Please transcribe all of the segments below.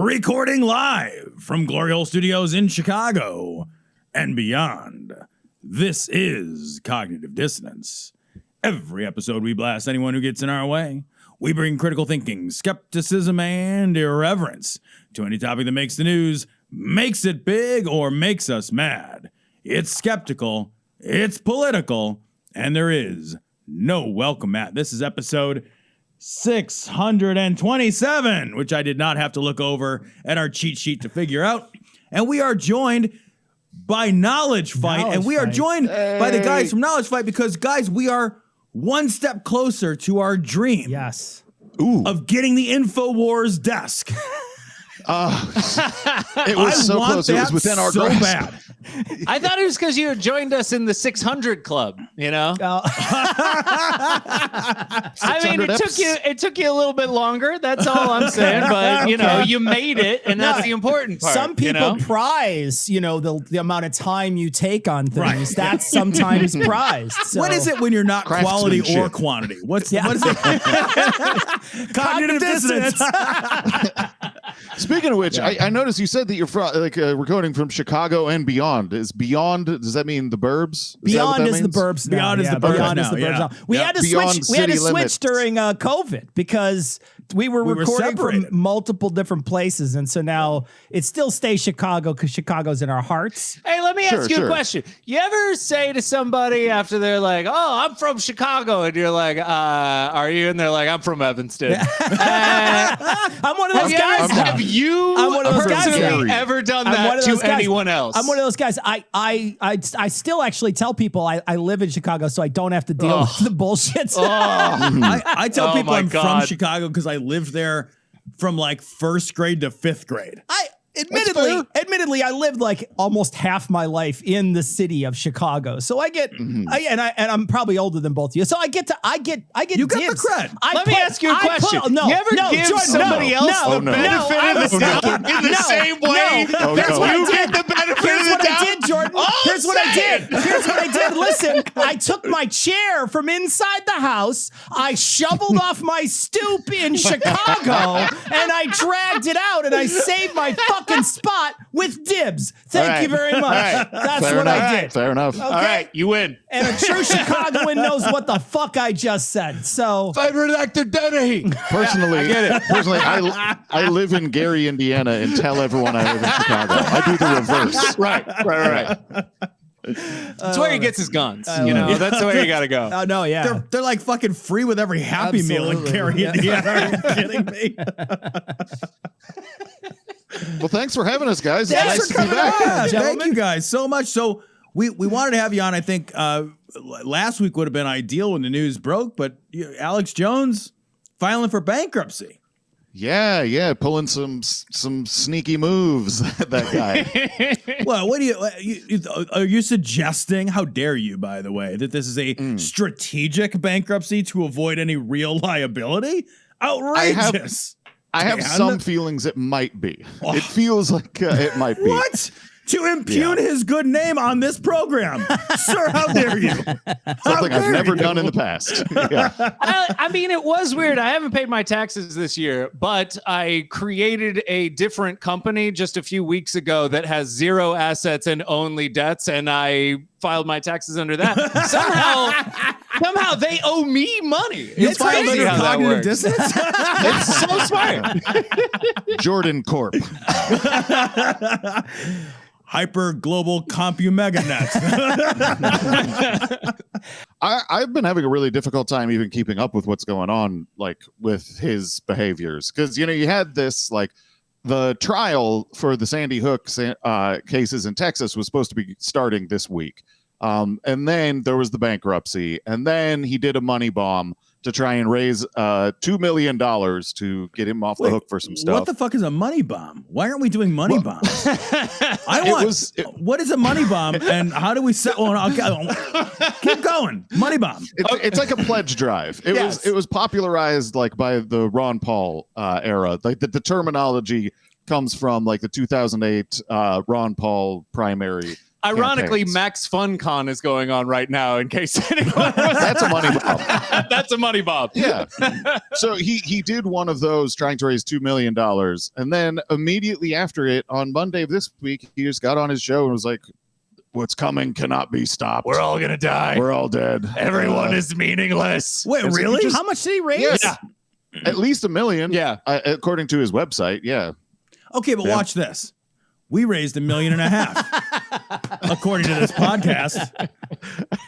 Recording live from Glory Hole Studios in Chicago and beyond. This is Cognitive Dissonance. Every episode we blast anyone who gets in our way. We bring critical thinking, skepticism, and irreverence to any topic that makes the news, makes it big, or makes us mad. It's skeptical, it's political, and there is no welcome mat. This is episode 627, which I did not have to look over at our cheat sheet to figure out. And we are joined by Knowledge Fight, and we are joined by the guys from Knowledge Fight because, guys, we are one step closer to our dream. Yes. Of getting the InfoWars desk. It was so close. It was within our grasp. Bad. I thought it was because you had joined us in the 600 club, you know? I mean, it took you a little bit longer. That's all I'm saying. But, you know, you made it, and that's the important part. Some people prize, the amount of time you take on things. Right. That's sometimes prized. So. What is it when you're not quality or quantity? What is it? Cognitive dissonance. Speaking of which, I noticed you said that you're recording from Chicago and beyond. Is beyond? Does that mean the burbs? Beyond is the burbs. Beyond is the burbs. Beyond is the burbs. We had to switch. We had to switch during COVID because we were recording from multiple different places, and so now it still stays Chicago because Chicago's in our hearts. Hey, let me ask you a question. You ever say to somebody after they're like, "Oh, I'm from Chicago," and you're like, "Are you?" And they're like, "I'm from Evanston." I'm one of those guys. Have you personally ever done that to anyone else? I'm one of those guys. I still actually tell people I live in Chicago, so I don't have to deal with the bullshit. I tell people I'm from Chicago because I lived there from like first grade to fifth grade. Admittedly, I lived like almost half my life in the city of Chicago, so I get, and I'm probably older than both of you, so I get. You got the cred. Let me ask you a question. You ever give somebody else the benefit of the doubt in the same way? That's what I did. The benefit of the doubt. I did, Jordan. Here's what I did. Listen, I took my chair from inside the house. I shoveled off my stoop in Chicago, and I dragged it out, and I saved my fucking spot with dibs. Thank you very much. That's what I did. Fair enough. Okay? All right, you win. And a true Chicagoan knows what the fuck I just said. So, favorite actor Denny. Personally, I get it. Personally, I live in Gary, Indiana, and tell everyone I live in Chicago. I do the reverse. Right. That's where he gets his guns. That's the way you got to go. Oh, no, yeah. They're like fucking free with every Happy Meal in Gary, Indiana. Are you kidding me? Well, thanks for having us, guys. Thanks nice for coming on. gentlemen. Thank you guys so much. So we wanted to have you on. I think last week would have been ideal when the news broke, but Alex Jones filing for bankruptcy. Yeah, pulling some sneaky moves. That guy. Well, what are you suggesting? How dare you, by the way, that this is a strategic bankruptcy to avoid any real liability? Outrageous. I have some feelings it might be. It feels like it might be. What? To impugn his good name on this program. Sir, how dare you? Something I've never done in the past. Yeah. I mean, it was weird. I haven't paid my taxes this year, but I created a different company just a few weeks ago that has zero assets and only debts, and I filed my taxes under that. Somehow they owe me money. It's crazy how that works. Dissonance? It's so smart. Jordan Corp. Hyper global CompuMegaNet. I've been having a really difficult time even keeping up with what's going on, like with his behaviors, because you had this the trial for the Sandy Hook cases in Texas was supposed to be starting this week, and then there was the bankruptcy, and then he did a money bomb to try and raise $2 million to get him off the hook for some stuff. What the fuck is a money bomb? Why aren't we doing money bombs? What is a money bomb, and how do we set one? Keep going. Money bomb. It's like a pledge drive. It was popularized by the Ron Paul era. Like the terminology comes from the 2008 Ron Paul primary Ironically, campaigns. Max FunCon is going on right now. In case anyone was, That's a money bob. that's a money bob. Yeah. So he did one of those trying to raise $2 million. And then immediately after it, on Monday of this week, he just got on his show and was like, what's coming cannot be stopped. We're all gonna die. We're all dead. Everyone is meaningless. Wait, Is it really? just- How much did he raise? Yes. Yeah. At least $1 million. Yeah. According to his website. Yeah. Okay, but Yeah. watch this. We raised $1.5 million, according to this podcast.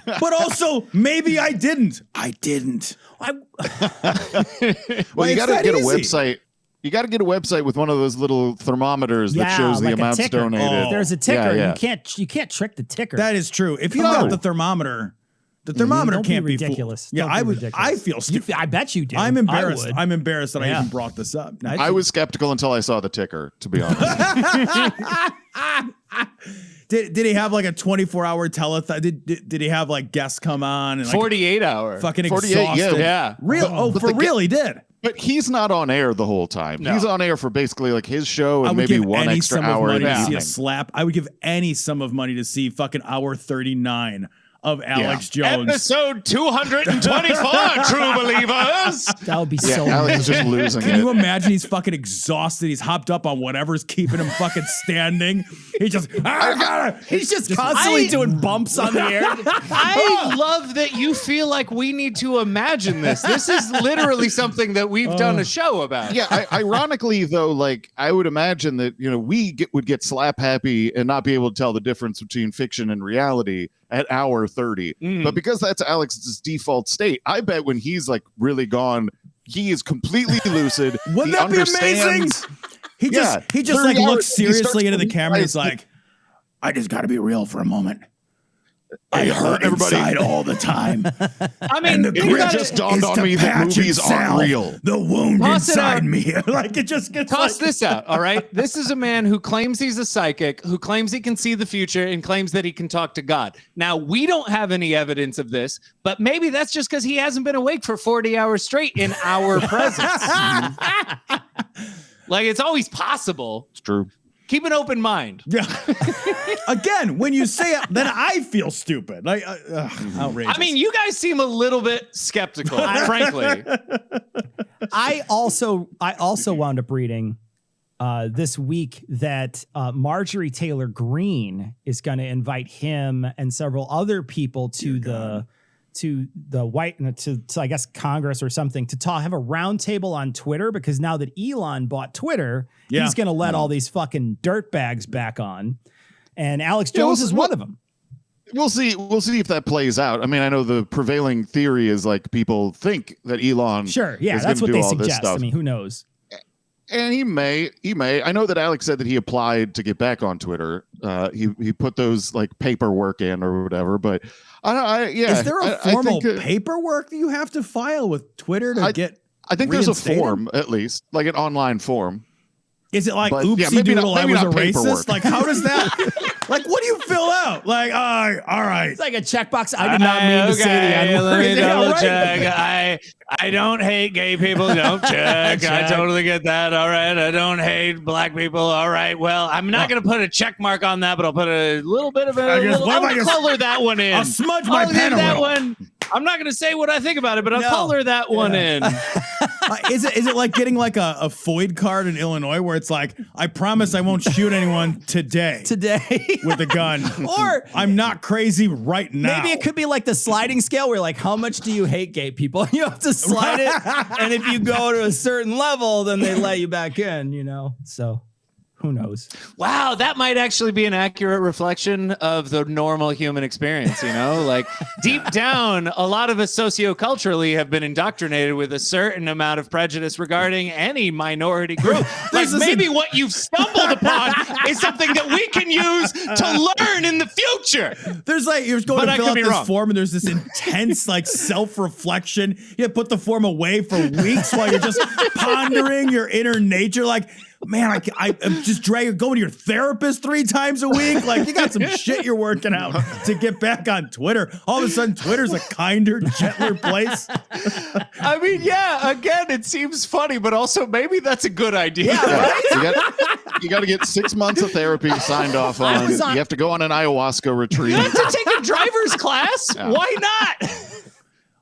But also, maybe I didn't. I didn't. Well, Why, you it's got to that get a easy. website. You got to get a website with one of those little thermometers that Yeah, shows the like a amounts ticker. donated. Oh. There's a ticker. Yeah. You can't trick the ticker. That is true. If you No. got the thermometer Don't can't be be ridiculous. Yeah, Don't be I would. ridiculous. I feel stupid. I bet you do. I'm embarrassed. I would. I'm embarrassed that I Yeah. even brought this up. I was skeptical until I saw the ticker, to be honest. Did he have like a 24-hour telethon? Did he have like guests come on and like 48 hour. fucking 48, exhausted? Yeah. Real? But- Oh, but for the real, he did. But he's not on air the whole time. No. He's on air for basically like his show I and would maybe give one any extra sum of hour in money the to see evening. a slap. I would give any sum of money to see fucking hour 39 of Alex Jones. Episode 224, true believers. That would be Yeah, so Alex is amazing. just losing Can you it. imagine he's fucking exhausted? He's hopped up on whatever's keeping him fucking standing. He just, I gotta. He's just constantly doing bumps on the air. I love that you feel like we need to imagine this. This is literally something that we've done a show about. Yeah, ironically though, like I would imagine that we would get slap happy and not be able to tell the difference between fiction and reality at hour 30. But because that's Alex's default state, I bet when he's like really gone, he is completely lucid. Wouldn't He that be amazing? understands- He just Yeah, like 30 looks hours, he starts seriously into the to camera. He's realize- like, I just got to be real for a moment. I hurt everybody- inside all the time. I mean, And the It you grip gotta- just dawned is on to me that patch movies aren't itself real. The wound Toss it inside out. me. Like it just gets Toss like, this out, all right? This is a man who claims he's a psychic, who claims he can see the future, and claims that he can talk to God. Now, we don't have any evidence of this, but maybe that's just because he hasn't been awake for 40 hours straight in our presence. Like, it's always possible. It's true. Keep an open mind. Yeah. Again, when you say it, then I feel stupid. Like outrageous. I mean, you guys seem a little bit skeptical, frankly. I also wound up reading this week that Marjorie Taylor Greene is going to invite him and several other people to the White to I guess Congress or something to have a roundtable on Twitter, because now that Elon bought Twitter, he's going to let all these fucking dirtbags back on, and Alex Jones is one of them. We'll see if that plays out. I mean, I know the prevailing theory is like people think that Elon Sure, yeah, is that's gonna what do they all this suggest. stuff. I mean, who knows? And he may. I know that Alex said that he applied to get back on Twitter. He put those like paperwork in or whatever. But is there a I formal think, paperwork that you have to file with Twitter to get? I think there's a reinstated? form, at least, like an online form. Is it like But, yeah, oopsie maybe doodle? not- I maybe was a not racist. paperwork. Like how does that? Like what do you fill out? Like all right. It's like a checkbox. I did not mean to say the Okay, N-word. let me Yeah, double right. check. I don't hate gay people. Don't check. I Check. totally get that. All right. I don't hate black people. All right. Well, I'm not going to put a check mark on that, but I'll put a little bit of I guess- what if I I'll just- color that one in. I'll smudge my I'll leave pen a that little. one. I'm not going to say what I think about it, but I'll No. color that one in. Is it like getting like a FOID card in Illinois where it's like I promise I won't shoot anyone today with a gun, Or I'm not crazy right now. maybe it could be like the sliding scale where like, how much do you hate gay people? You have to slide it. And if you go to a certain level, then they let you back in, So who knows? Wow, that might actually be an accurate reflection of the normal human experience, Like deep down, a lot of us socioculturally have been indoctrinated with a certain amount of prejudice regarding any minority group. Like maybe what you've stumbled upon is something that we can use to learn in the future. There's like you're going But to I fill could out be this wrong. form and there's this intense like self-reflection. You put the form away for weeks while you're just pondering your inner nature. Like, man, I'm just going to your therapist 3 times a week. Like, you got some shit you're working out to get back on Twitter. All of a sudden, Twitter's a kinder, gentler place. I mean, yeah, again, it seems funny, but also maybe that's a good idea. Yeah, You got to get 6 months of therapy signed off on. You have to go on an ayahuasca retreat. You have to take a driver's class. Yeah. Why not?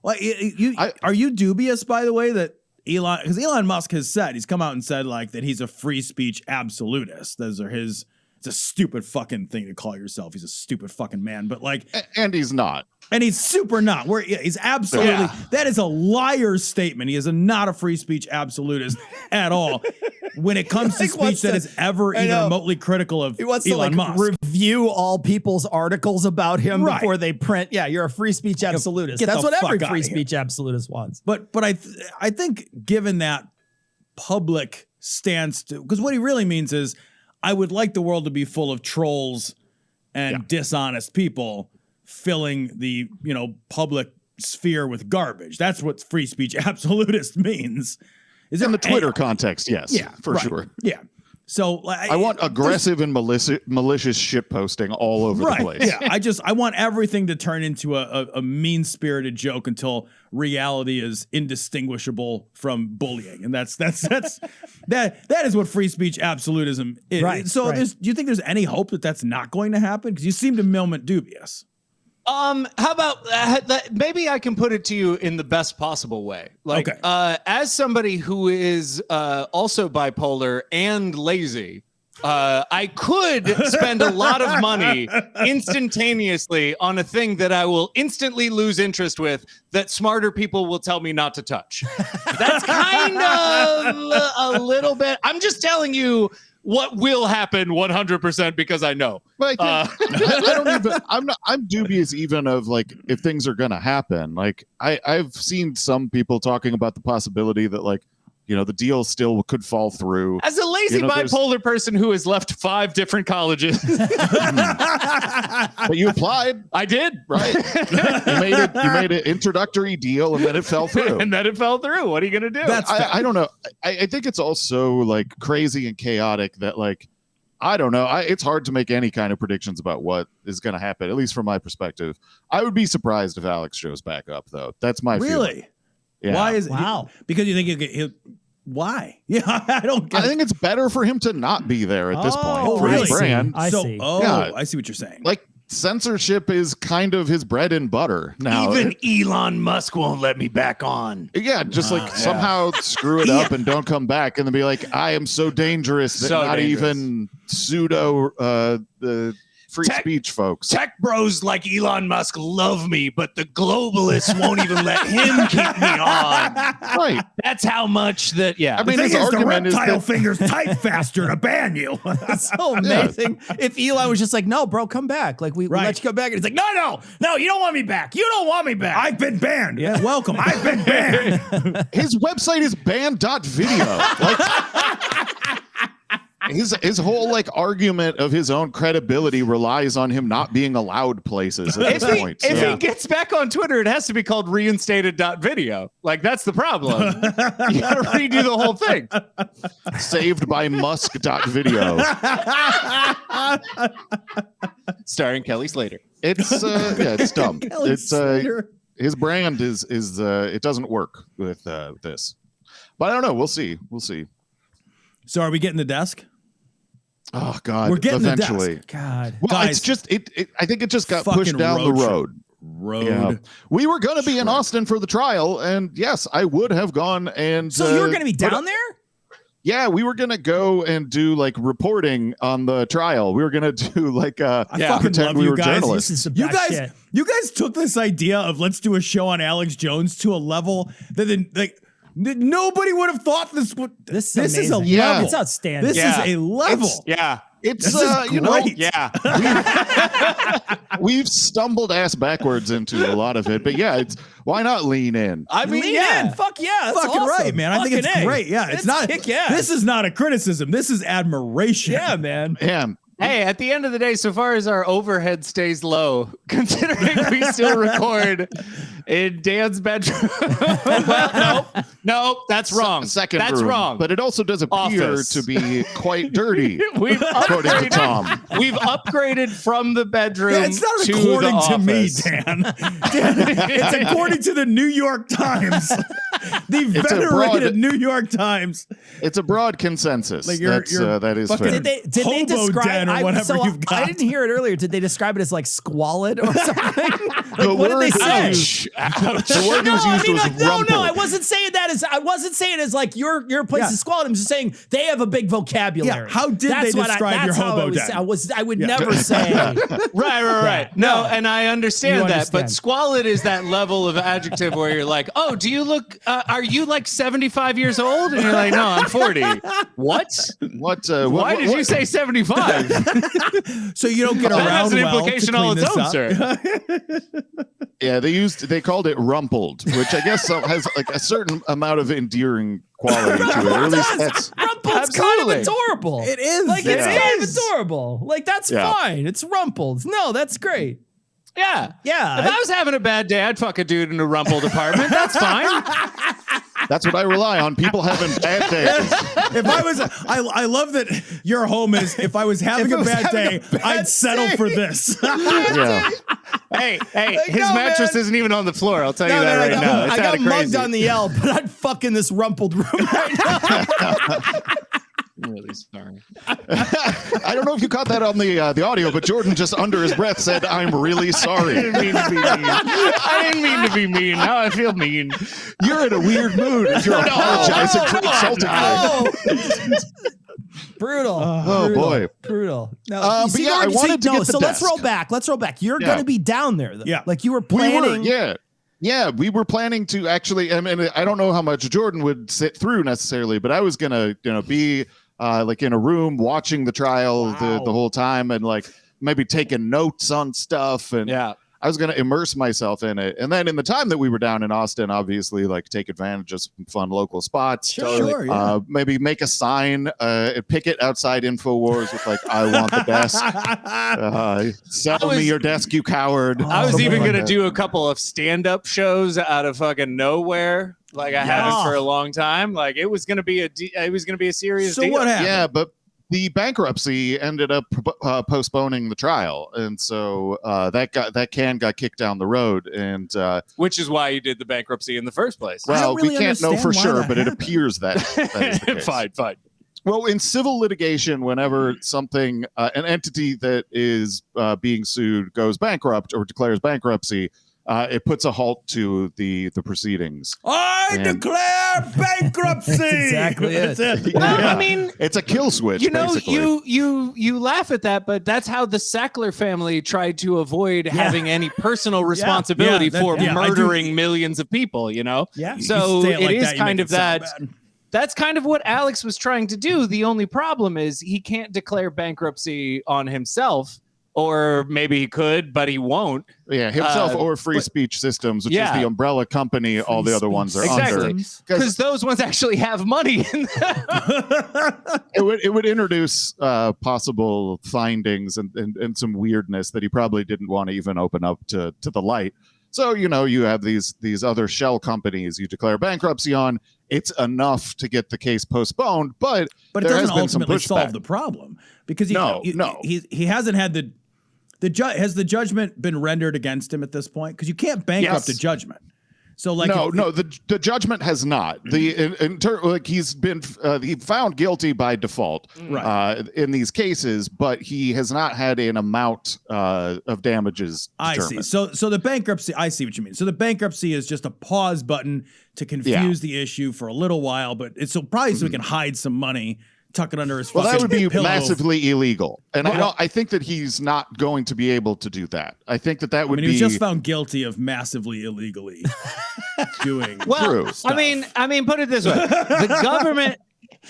Well, are you dubious, by the way, that because Elon Musk has said, he's come out and said like that he's a free speech absolutist. Those are his. It's a stupid fucking thing to call yourself. He's a stupid fucking man, but like, and he's not. And he's super not. He's absolutely, that is a liar's statement. He is not a free speech absolutist at all. When it comes to speech that is ever even remotely critical of he wants Elon to Musk. review all people's articles about him before they print. Yeah, you're a free speech absolutist. That's what every free speech absolutist wants. But I think given that public stance, because what he really means is, I would like the world to be full of trolls and dishonest people filling the, public sphere with garbage. That's what free speech absolutist means. Is in the Twitter context, yes. Yeah, for sure. Yeah. So I want aggressive and malicious shit posting all over the place. Yeah, I want everything to turn into a mean-spirited joke until reality is indistinguishable from bullying, and that is what free speech absolutism is. Right. So do you think there's any hope that that's not going to happen? Because you seem to moment dubious. How about maybe I can put it to you in the best possible way. Like, as somebody who is also bipolar and lazy, I could spend a lot of money instantaneously on a thing that I will instantly lose interest with that smarter people will tell me not to touch. That's kind of a little bit. I'm just telling you what will happen 100% because I know. But I'm dubious even of like if things are going to happen. Like I've seen some people talking about the possibility that like, the deal still could fall through. As a lazy bipolar person who has left 5 different colleges. But you applied. I did. Right. You made an introductory deal and then it fell through. What are you going to do? I don't know. I think it's also like crazy and chaotic that like, I don't know. It's hard to make any kind of predictions about what is going to happen, at least from my perspective. I would be surprised if Alex shows back up, though. That's my feeling. Yeah. Why is because you think he'll why? Yeah, I don't get I think it's better for him to not be there at this point for his brand. I see. I see what you're saying. Like censorship is kind of his bread and butter now. Even Elon Musk won't let me back on. Yeah, just somehow screw it up and don't come back and then be like, I am so dangerous that not even pseudo the free speech folks. Tech bros like Elon Musk love me, but the globalists won't even let him keep me on. Right. That's how much that, I mean, his argument is reptile fingers type faster to ban you. That's so amazing. If Elon was just like, no, bro, come back. Like, we let you go back. And he's like, no, you don't want me back. You don't want me back. I've been banned. Yeah, welcome. I've been banned. His website is banned.video. His whole like argument of his own credibility relies on him not being allowed places at this point. If he gets back on Twitter, it has to be called reinstated.video. Like that's the problem. You gotta redo the whole thing. Saved by Musk.video. Starring Kelly Slater. It's dumb. Kelly Slater. His brand is it doesn't work with this. But I don't know. We'll see. So are we getting the desk? Oh God! We're getting eventually. the desk. God, well, guys, it's just it. I think it just got pushed down the road. Yeah. We were going to be in Austin for the trial, and yes, I would have gone. And so you were going to be down there? Yeah, we were going to go and do like reporting on the trial. We were going to do like I fucking love you guys. This is you guys took this idea of let's do a show on Alex Jones to a level that nobody would have thought this would. This is a level. It's outstanding. This is a level. It's we've stumbled ass backwards into a lot of it, but why not lean in? I mean, lean in. Fuck yeah, that's fucking awesome. right, man. I think it's great. Yeah, it's not. This is not a criticism. This is admiration. Yeah, man. Man. Hey, at the end of the day, so far as our overhead stays low, considering we still record in Dan's bedroom. Well, no, that's wrong. That's room, wrong. But it also does appear to be quite dirty. According to Tom. We've upgraded from the bedroom it's not to according the to me, office. Dan. It's according to the New York Times. The venerated New York Times. It's a broad consensus. Like that is fair. Did they Hobo describe den or whatever you've got. I didn't hear it earlier. Did they describe it as like squalid or something? The what did they word say? The word No, was I used mean, was like, no, rumpled. I wasn't saying that as like your place is squalid. I'm just saying they have a big vocabulary. Yeah, how did they describe your hobo den? I would never say. Right. No, and I You understand that, but understand. squalid is that level of adjective where you're like, oh, do you look, are you like 75 years old? And you're like, no, I'm 40. What? Why did you say 75? So you don't get That around has an well implication to all clean its this own, up. sir. Yeah, they called it rumpled, which I guess has like a certain amount of endearing quality to it. Or at least that's Rumple's kind of Absolutely. adorable. It is. Like, it's Yeah. kind of adorable. Like, that's fine. It's rumpled. No, that's great. Yeah. Yeah. If I was having a bad day, I'd fuck a dude in a rumpled apartment. That's fine. that's what I rely on. People having bad days. If I was, I love that your home is. If I was having If I a was bad having day, a bad I'd settle day. for this. Yeah. Hey, his no, mattress man. isn't even on the floor. I'll tell you that right now. It's I got kinda mugged crazy. on the L, but I'd fuck in this rumpled room right now. I'm really sorry. I don't know if you caught that on the audio, but Jordan just under his breath said, "I'm really sorry." I didn't mean to be mean. I didn't mean to be mean. Now I feel mean. You're in a weird mood if you're apologizing for insulting me. Oh. Brutal. Oh, boy. Brutal. No, But see, yeah, I Jordan, wanted to get the so let's desk. roll back. Let's roll back. You're Yeah. going to be down there, though. Yeah. Like you were We planning. were, yeah, we were planning to actually. I mean, I don't know how much Jordan would sit through necessarily, but I was gonna, be like in a room watching the trial the whole time and like maybe taking notes on stuff and Yeah. I was going to immerse myself in it. And then in the time that we were down in Austin, obviously, like take advantage of some fun local spots. Sure, yeah. Maybe make a sign, pick it outside InfoWars with like, I want the desk. Sell me your desk, you coward. I was Something even like going to that. do a couple of stand-up shows out of fucking nowhere. Like I haven't for a long time. Like it was going to be a serious So deal. what happened? Yeah, but the bankruptcy ended up postponing the trial, and so that got kicked down the road. And Which is why you did the bankruptcy in the first place. I don't well, we really can't know for understand why sure, that but it happened. appears that is the case. Fine. Well, in civil litigation, whenever something, an entity that is being sued goes bankrupt or declares bankruptcy, it puts a halt to the proceedings. I And- declare bankruptcy. That's exactly it. That's it. Well, Yeah. I mean, It's a kill switch, you know, basically. you laugh at that, but that's how the Sackler family tried to avoid having any personal responsibility Yeah, for I do- murdering millions of people. You know, Yeah. So You say it like is that, you kind make of it sound that. bad. That's kind of what Alex was trying to do. The only problem is he can't declare bankruptcy on himself, or maybe he could, but he won't. Yeah, himself or Free Speech Systems, which is Yeah. the umbrella company all the other ones are Exactly. under. Because those ones actually have money in them. It would introduce possible findings and some weirdness that he probably didn't want to even open up to the light. So, you have these other shell companies you declare bankruptcy on. It's enough to get the case postponed, but it there doesn't has been some ultimately solve pushback. the problem because No. he hasn't had has the judgment been rendered against him at this point? Because you can't bankrupt Yes. a judgment. So like the judgment has not. He's been he found guilty by default Right. in these cases, but he has not had an amount of damages I determined. see. So the bankruptcy, I see what you mean. So the bankruptcy is just a pause button to confuse the issue for a little while, but it's probably so he can hide some money, tuck it under his Well, fucking that would be pillow. massively illegal, and I think that he's not going to be able to do that. I think that I would mean, he be was just found guilty of massively illegally doing. Well, True. stuff. I mean, put it this way: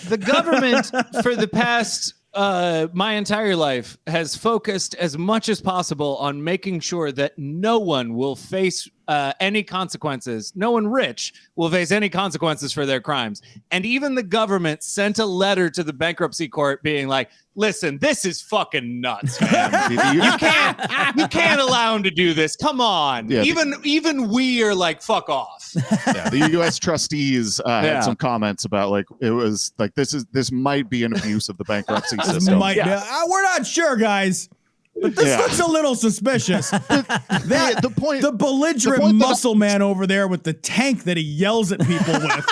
the government for the past my entire life has focused as much as possible on making sure that no one will face any consequences. No one rich will face any consequences for their crimes. And even the government sent a letter to the bankruptcy court being like, listen, this is fucking nuts, man. You can't allow him to do this. Come on. Yeah. Even we are like, fuck off. Yeah, the U.S. trustees had some comments about like it was like this might be an abuse of the bankruptcy system. We're not sure, guys. This looks a little suspicious. The belligerent muscle man over there with the tank that he yells at people with.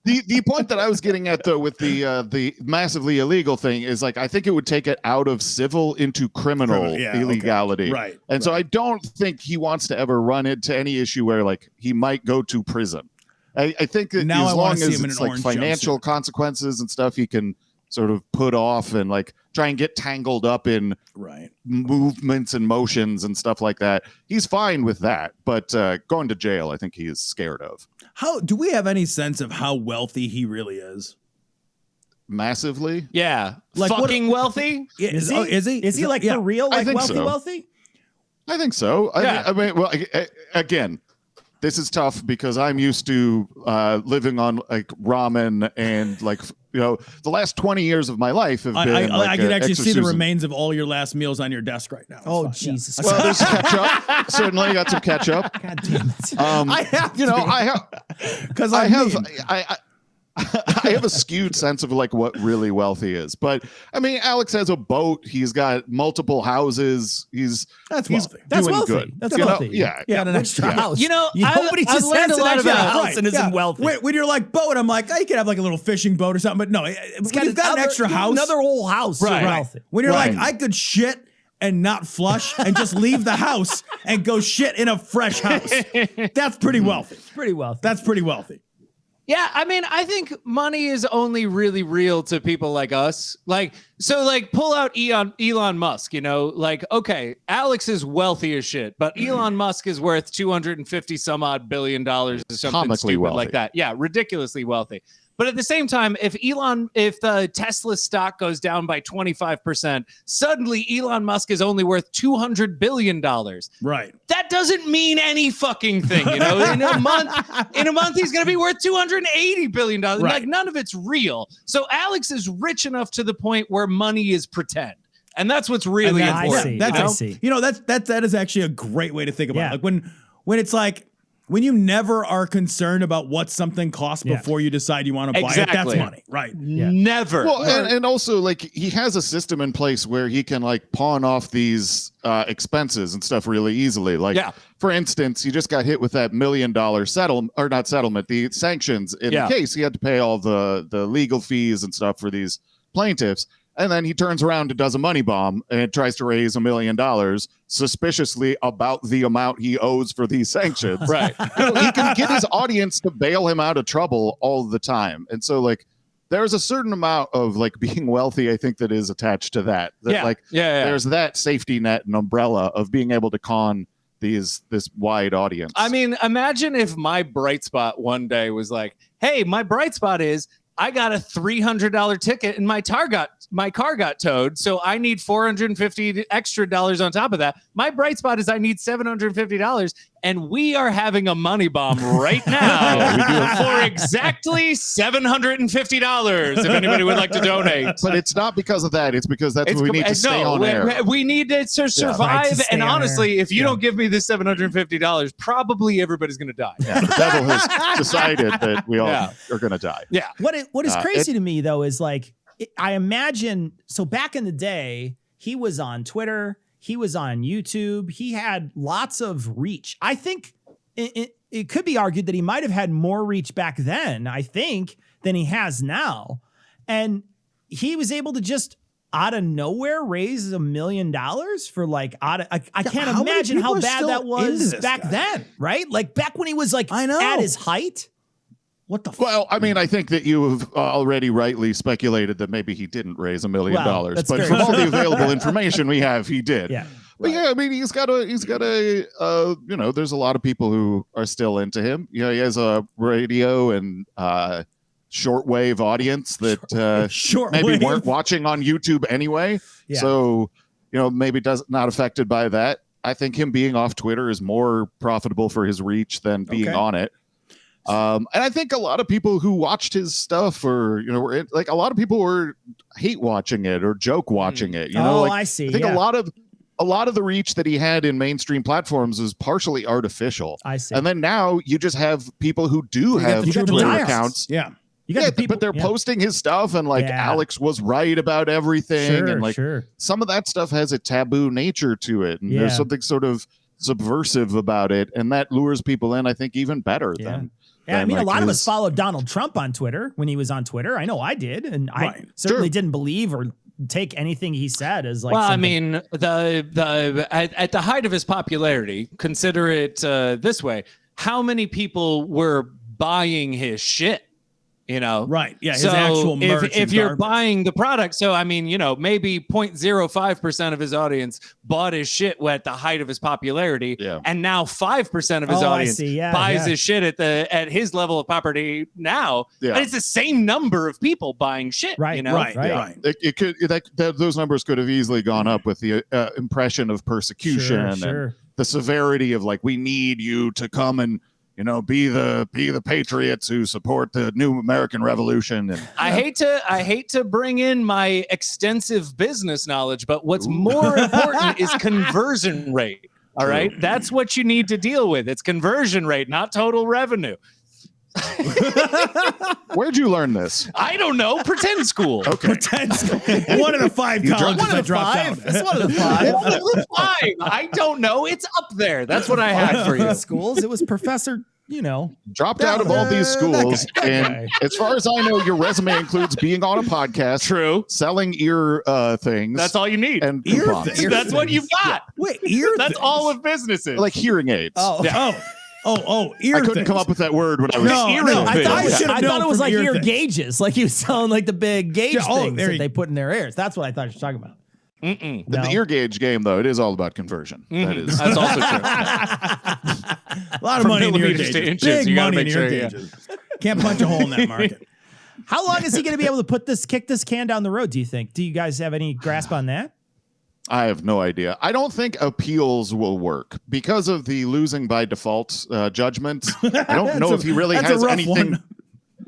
The point that I was getting at, though, with the massively illegal thing is, like, I think it would take it out of civil into criminal illegality. Okay. Right. And so I don't think he wants to ever run into any issue where, like, he might go to prison. I think that now as long as it's like financial jumpsuit. consequences and stuff, he can sort of put off and like try and get tangled up in movements and motions and stuff like that. He's fine with that, but going to jail, I think he is scared of. How do we have any sense of how wealthy he really is? Massively? Yeah. Like fucking wealthy? Is he? Is he like for real? Like wealthy? I think so. Yeah. I mean, well, again, this is tough because I'm used to living on like ramen and like, you know, the last 20 years of my life have been. I can actually see the remains of all your last meals on your desk right now. Oh, Jesus. Well, there's ketchup. Certainly got some ketchup. God damn it. I have a skewed sense of like what really wealthy is, but I mean, Alex has a boat. He's got multiple houses. That's wealthy. That's doing wealthy. good. That's You know? wealthy. Yeah. Got an extra house. You know, nobody I've just learned has a an lot extra about house and isn't wealthy. When you're like boat, I'm like, you could have like a little fishing boat or something, but no, when you've got an extra house, another whole house. Right. You're wealthy. when you're like, I could shit and not flush and just leave the house and go shit in a fresh house. That's pretty wealthy. Pretty wealthy. That's pretty wealthy. Yeah, I mean, I think money is only really real to people like us. Like, so like pull out Elon Musk, you know, like, okay, Alex is wealthy as shit, but Elon Musk is worth 250 some odd billion dollars or something Comically stupid wealthy. like that. Yeah, ridiculously wealthy. But at the same time, if the Tesla stock goes down by 25%, suddenly Elon Musk is only worth $200 billion. Right. That doesn't mean any fucking thing, you know. In a month, he's going to be worth $280 billion. Right. Like none of it's real. So Alex is rich enough to the point where money is pretend, and that's what's really important. I see. You know, that is actually a great way to think about it. Like when it's like, when you never are concerned about what something costs before you decide you want to buy it, that's money, right? Yeah. Never. Well, and also like he has a system in place where he can like pawn off these expenses and stuff really easily. Like, for instance, he just got hit with that $1 million the sanctions in the case. He had to pay all the legal fees and stuff for these plaintiffs. And then he turns around and does a money bomb and tries to raise $1 million suspiciously about the amount he owes for these sanctions. Right. You know, he can get his audience to bail him out of trouble all the time. And so like there's a certain amount of like being wealthy, I think, that is attached to that. There's that safety net and umbrella of being able to con this wide audience. I mean, imagine if my bright spot one day was like, hey, my bright spot is I got a $300 ticket and my car got towed, so I need $450 extra on top of that. My bright spot is I need $750, and we are having a money bomb right now for exactly $750 if anybody would like to donate. But it's not because of that. It's because that's what we need to stay on air. We need it to survive. And honestly, if you don't give me this $750, probably everybody's going to die. Yeah, the devil has decided that we all are going to die. Yeah. What is crazy to me, though, is like, I imagine, so back in the day, he was on Twitter, he was on YouTube, he had lots of reach. I think it could be argued that he might have had more reach back then, I think, than he has now. And he was able to just out of nowhere raise $1 million for like, I can't imagine how bad that was back then, right? Like back when he was like at his height. What the Well, I mean, I think that you have already rightly speculated that maybe he didn't raise $1 million, but from all the available information we have, he did. Yeah. But yeah, I mean, he's got a, you know, there's a lot of people who are still into him. You know, he has a radio and shortwave audience that maybe weren't watching on YouTube anyway. Yeah. So, you know, maybe not affected by that. I think him being off Twitter is more profitable for his reach than being on it. And I think a lot of people who watched his stuff, or you know, like a lot of people were hate watching it or joke watching it. You know, like I see. I think a lot of the reach that he had in mainstream platforms is partially artificial. I see. And then now you just have people who do have Twitter accounts, You got Yeah, the people, but they're posting his stuff and like Yeah. Alex was right about everything. Sure, and like sure. some of that stuff has a taboo nature to it. And Yeah. there's something sort of subversive about it. And that lures people in, I think, even better than. Yeah, I than, mean, like, a lot of us his- followed Donald Trump on Twitter when he was on Twitter. I know I did, and I Right. certainly Sure. didn't believe or take anything he said as like. Well, I something- mean, at the height of his popularity, consider it this way: how many people were buying his shit? You know, Right. Yeah. His so actual merch. if is you're garbage. buying the product, so I mean, maybe 0.05% of his audience bought his shit at the height of his popularity, Yeah. and now 5% of his Oh, I audience see. Yeah, buys yeah. his shit at his level of property now. Yeah. But it's the same number of people buying shit, Right, You know, Right. Right. Right. It could those numbers could have easily gone up with the impression of persecution and sure. the severity of like we need you to come and be the patriots who support the new American Revolution. And I hate to bring in my extensive business knowledge, but what's more important is conversion rate. All right. That's what you need to deal with. It's conversion rate, not total revenue. where'd you learn this? I don't know. Pretend school. Okay, One of the 5 colleges One I of the dropped five. out. It's one of the five. One of the 5. I don't know. It's up there. That's what I had for you. Schools. It was Professor. dropped out of all these schools, that and as far as I know, your resume includes being on a podcast, True. selling ear things. That's all you need. and Ear coupons. things. That's what you've got. Wait, ear. That's things? all of businesses. like hearing aids. Oh. Ear. I couldn't things. come up with that word when I was No, ear no, I thought, things. should have I known thought it was from like ear ear things. gauges, like he was selling like the big gauge Yeah, things there that you- they put in their ears. That's what I thought you were talking about. Mm-mm. No. The ear gauge game, though, it is all about conversion. That is. That's also true. A lot of From money in ear millimeters to gauges. inches, Big you gotta money in make ear sure, yeah. gauges. Can't punch a hole in that market. How long is he going to be able to kick this can down the road? Do you think? Do you guys have any grasp on that? I have no idea. I don't think appeals will work because of the losing by default judgment. I don't know if he really that's a has rough anything. one.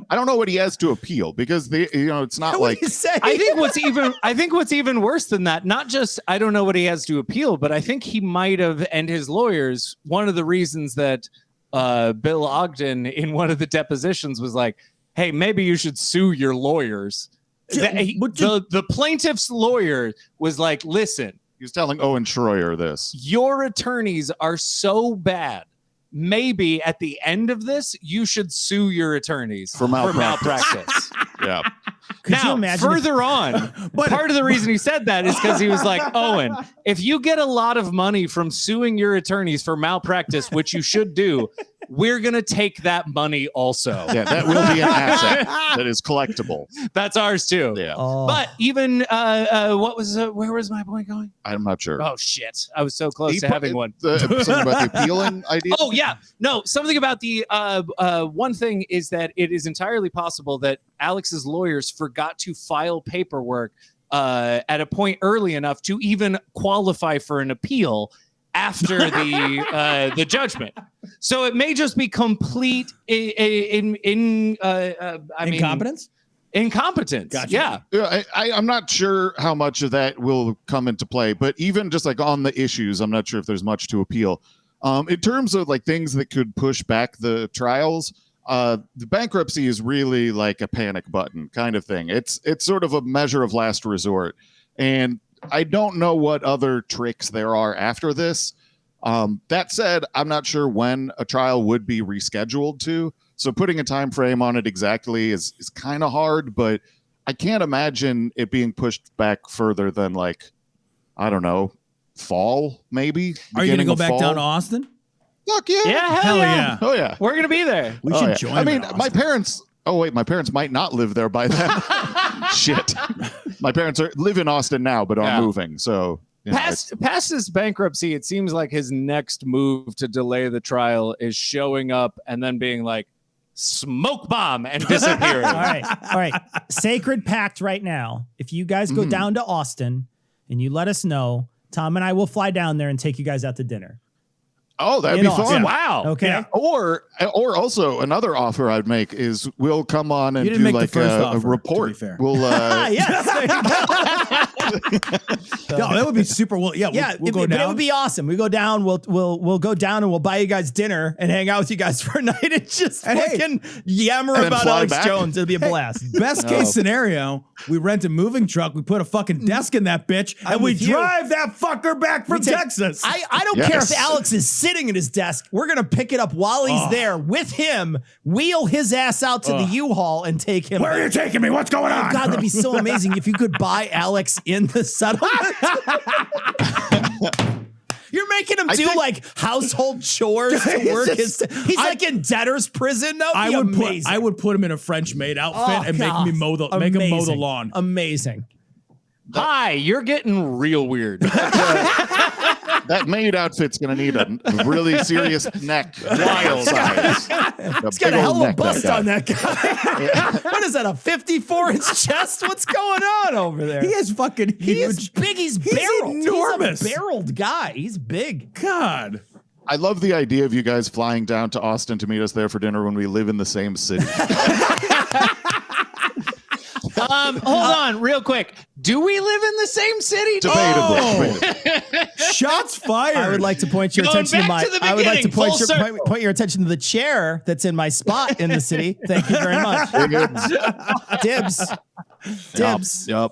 I don't know what he has to appeal because it's not What like do you say? I think what's even worse than that, not just I don't know what he has to appeal, but I think he might have, and his lawyers, one of the reasons that Bill Ogden in one of the depositions was like, hey, maybe you should sue your lawyers. The plaintiff's lawyer was like, listen, he was telling Owen Schroyer this. your attorneys are so bad. Maybe at the end of this, you should sue your attorneys For malpractice. Yeah. Could you now, imagine? further on, part of the reason he said that is because he was like, Owen, if you get a lot of money from suing your attorneys for malpractice, which you should do, we're going to take that money also. Yeah, that will be an asset that is collectible. That's ours too. Yeah. Oh. But even, where was my point going? I'm not sure. Oh, shit. I was so close to having one. Something about the appealing idea. Oh yeah, no. Something about the one thing is that it is entirely possible that Alex's lawyers forgot to file paperwork at a point early enough to even qualify for an appeal after the judgment. So it may just be complete Incompetence? Incompetence. Gotcha. Yeah. Yeah, I'm not sure how much of that will come into play, but even just like on the issues, I'm not sure if there's much to appeal. In terms of like things that could push back the trials, the bankruptcy is really like a panic button kind of thing. It's sort of a measure of last resort, and I don't know what other tricks there are after this. That said, I'm not sure when a trial would be rescheduled to. So putting a time frame on it exactly is kind of hard, but I can't imagine it being pushed back further than like, I don't know, fall maybe. Are you going to beginning go of back fall. down to Austin? Fuck yeah. Yeah. Hell yeah. Oh yeah. We're gonna be there. We Oh, should yeah. join I them mean, in my Austin. parents. Oh wait, my parents might not live there by then. Shit. My parents live in Austin now, but are Yeah. moving. So you know, Past his bankruptcy, it seems like his next move to delay the trial is showing up and then being like, smoke bomb and disappearing. All right. Sacred pact right now. If you guys go down to Austin and you let us know, Tom and I will fly down there and take you guys out to dinner. oh, that'd in be Austin. fun. Wow. Okay. Yeah. Or also another offer I'd make is we'll come on and You didn't do make the like first a offer, to be report. fair. We'll Yes. There you go. No, that would be super. Well, yeah, Yeah, we'll go but down. it would be awesome. We go down. We'll go down and we'll buy you guys dinner and hang out with you guys for a night and just fucking yammer And about fly Alex back. Jones. It'll be a blast. Best case scenario, we rent a moving truck, we put a fucking desk in that bitch, and we with you. drive that fucker back from Texas. I don't care if Alex is sitting at his desk. We're gonna pick it up while he's there with him, wheel his ass out to the U-Haul and take him. Where are you taking me? What's going on? God, that'd be so amazing if you could buy Alex in the settlement. You're making him do like household chores to work his. He's like in debtor's prison. No, I would put him in a French maid outfit and make him mow the lawn. Amazing. Hi, you're getting real weird. That maid outfit's going to need a really serious neck. Wild size. He's got a hell of a bust on that guy. What is that, a 54-inch chest? What's going on over there? He is fucking huge. He is big. He's barreled. enormous. He's a barreled guy. He's big. God. I love the idea of you guys flying down to Austin to meet us there for dinner when we live in the same city. Hold on, real quick. Do we live in the same city? Debatably. Shots fired. I would like to point your Going attention to back my. to the I would like to beginning, point full your, circle. point your attention to the chair that's in my spot in the city. Thank you very much. Dibs. Dibs. Yep.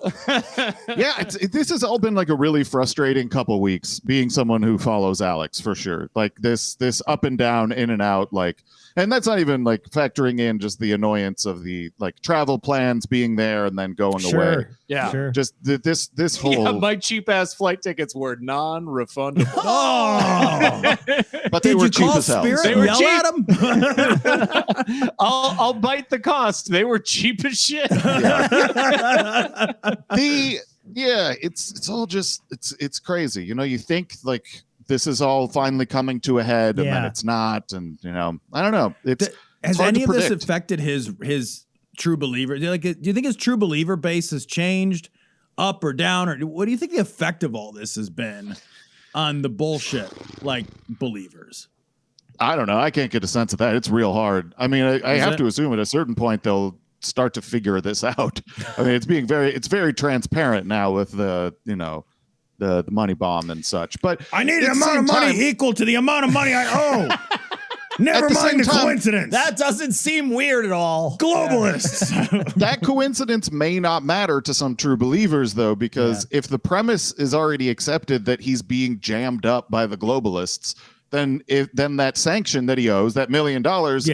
Yeah, this has all been like a really frustrating couple weeks being someone who follows Alex for sure. Like this up and down, in and out, like, and that's not even like factoring in just the annoyance of the like travel plans being there and then going away. Yeah. Sure. Just this whole. Yeah, my cheap ass flight tickets were non-refundable. Oh. But they Did were you cheap call as hell. Spirit They and were yell cheap. at him? I'll bite the cost. They were cheap as shit. It's all just it's crazy. You know, you think like this is all finally coming to a head, and then Yeah. it's not, and you know, I don't know. Has hard to any of this predict. affected his true believer? Do you think his true believer base has changed up or down, or what do you think the effect of all this has been on the bullshit like believers? I don't know. I can't get a sense of that. It's real hard. I mean, I have to assume at a certain point they'll start to figure this out. I mean, it's very transparent now with the money bomb and such. But I need at an the amount same of money time- equal to the amount of money I owe. Never At the mind same the time- coincidence. That doesn't seem weird at all. Globalists. That coincidence may not matter to some true believers, though, because if the premise is already accepted that he's being jammed up by the globalists, then that sanction that he owes, that $1 million,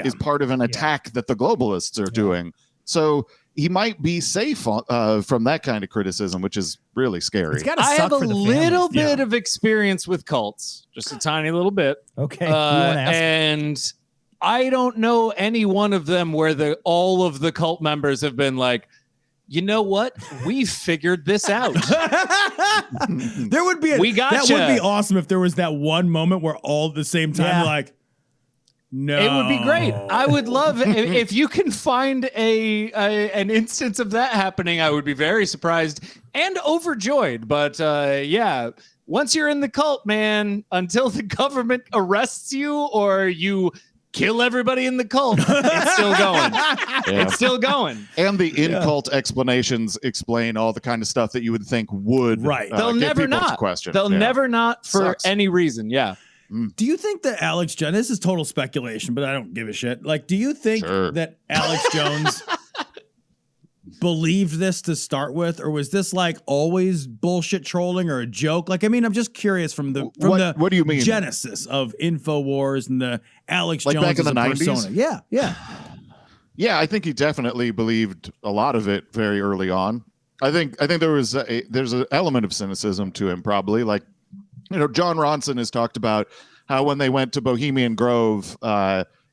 is part of an attack that the globalists are doing. So he might be safe from that kind of criticism, which is really scary. It's got to I suck have a for the little families. bit of experience with cults, just a tiny little bit. Okay. You wanna ask? And I don't know any one of them where all of the cult members have been like, you know what? We figured this out. There would be We that gotcha. would be awesome if there was that one moment where all at the same time Yeah. like, no, It would be great. I would love if you can find an instance of that happening. I would be very surprised and overjoyed. But yeah, once you're in the cult, man, until the government arrests you or you kill everybody in the cult, it's still going. It's still going. And the in-cult explanations explain all the kind of stuff that you would think would They'll get never people to not. question. They'll never not for Sucks. any reason. Yeah. Do you think that Alex Jones, this is total speculation, but I don't give a shit. Like, do you think that Alex Jones believed this to start with, or was this like always bullshit trolling or a joke? Like, I mean, I'm just curious from the what do you mean? Genesis of InfoWars and the Alex Like Jones back in as the a 90s? persona. Yeah. Yeah, I think he definitely believed a lot of it very early on. I think there's an element of cynicism to him, probably. Like, you know, John Ronson has talked about how when they went to Bohemian Grove,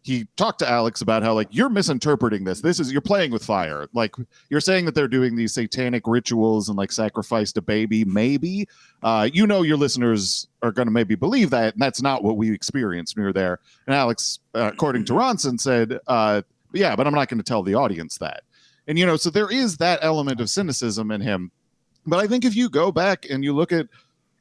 he talked to Alex about how, like, you're misinterpreting this. You're playing with fire. Like, you're saying that they're doing these satanic rituals and like sacrificed a baby. Maybe, your listeners are going to maybe believe that, and that's not what we experienced when we were there. And Alex, according to Ronson, said, "Yeah, but I'm not going to tell the audience that." And so there is that element of cynicism in him. But I think if you go back and you look at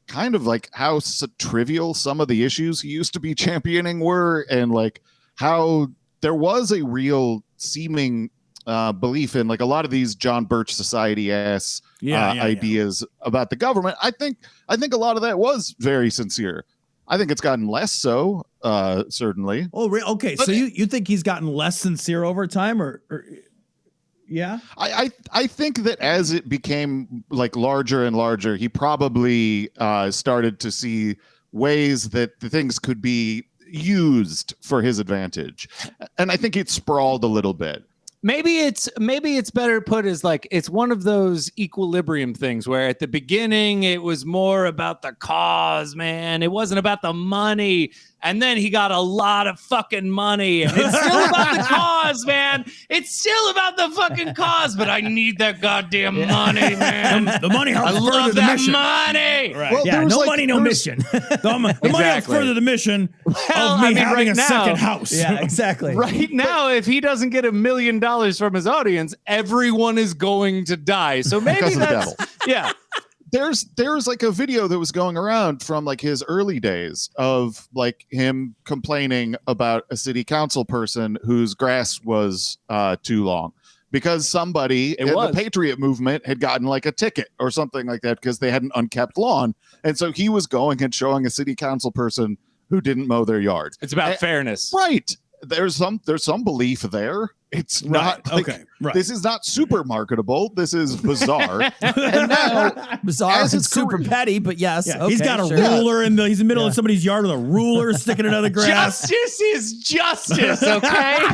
kind of like how trivial some of the issues he used to be championing were, and like how there was a real seeming belief in like a lot of these John Birch Society ideas about the government. I think a lot of that was very sincere. I think it's gotten less so, certainly. Oh, okay. But so you think he's gotten less sincere over time, or yeah? I think that as it became like larger and larger, he probably started to see ways that the things could be used for his advantage, and I think it sprawled a little bit. Maybe it's better put as like it's one of those equilibrium things where at the beginning it was more about the cause, man. It wasn't about the money. And then he got a lot of fucking money. And it's still about the cause, man. It's still about the fucking cause, but I need that goddamn money, man. The money helps I further love the that mission. money. Right. Well, Yeah, no money, no mission. The money helps further the mission of me having a second house. Yeah, exactly. Right now, if he doesn't get $1 million from his audience, everyone is going to die. So maybe that's yeah. There's like a video that was going around from like his early days of like him complaining about a city council person whose grass was too long because somebody in the Patriot movement had gotten like a ticket or something like that because they had an unkept lawn. And so he was going and showing a city council person who didn't mow their yard. It's about fairness. Right. There's some belief there. It's not like, this is not super marketable. This is bizarre. And now bizarre and super petty, but yes. Yeah, okay, he's got a ruler he's in the middle of somebody's yard with a ruler sticking it out of the grass. Justice is justice, okay?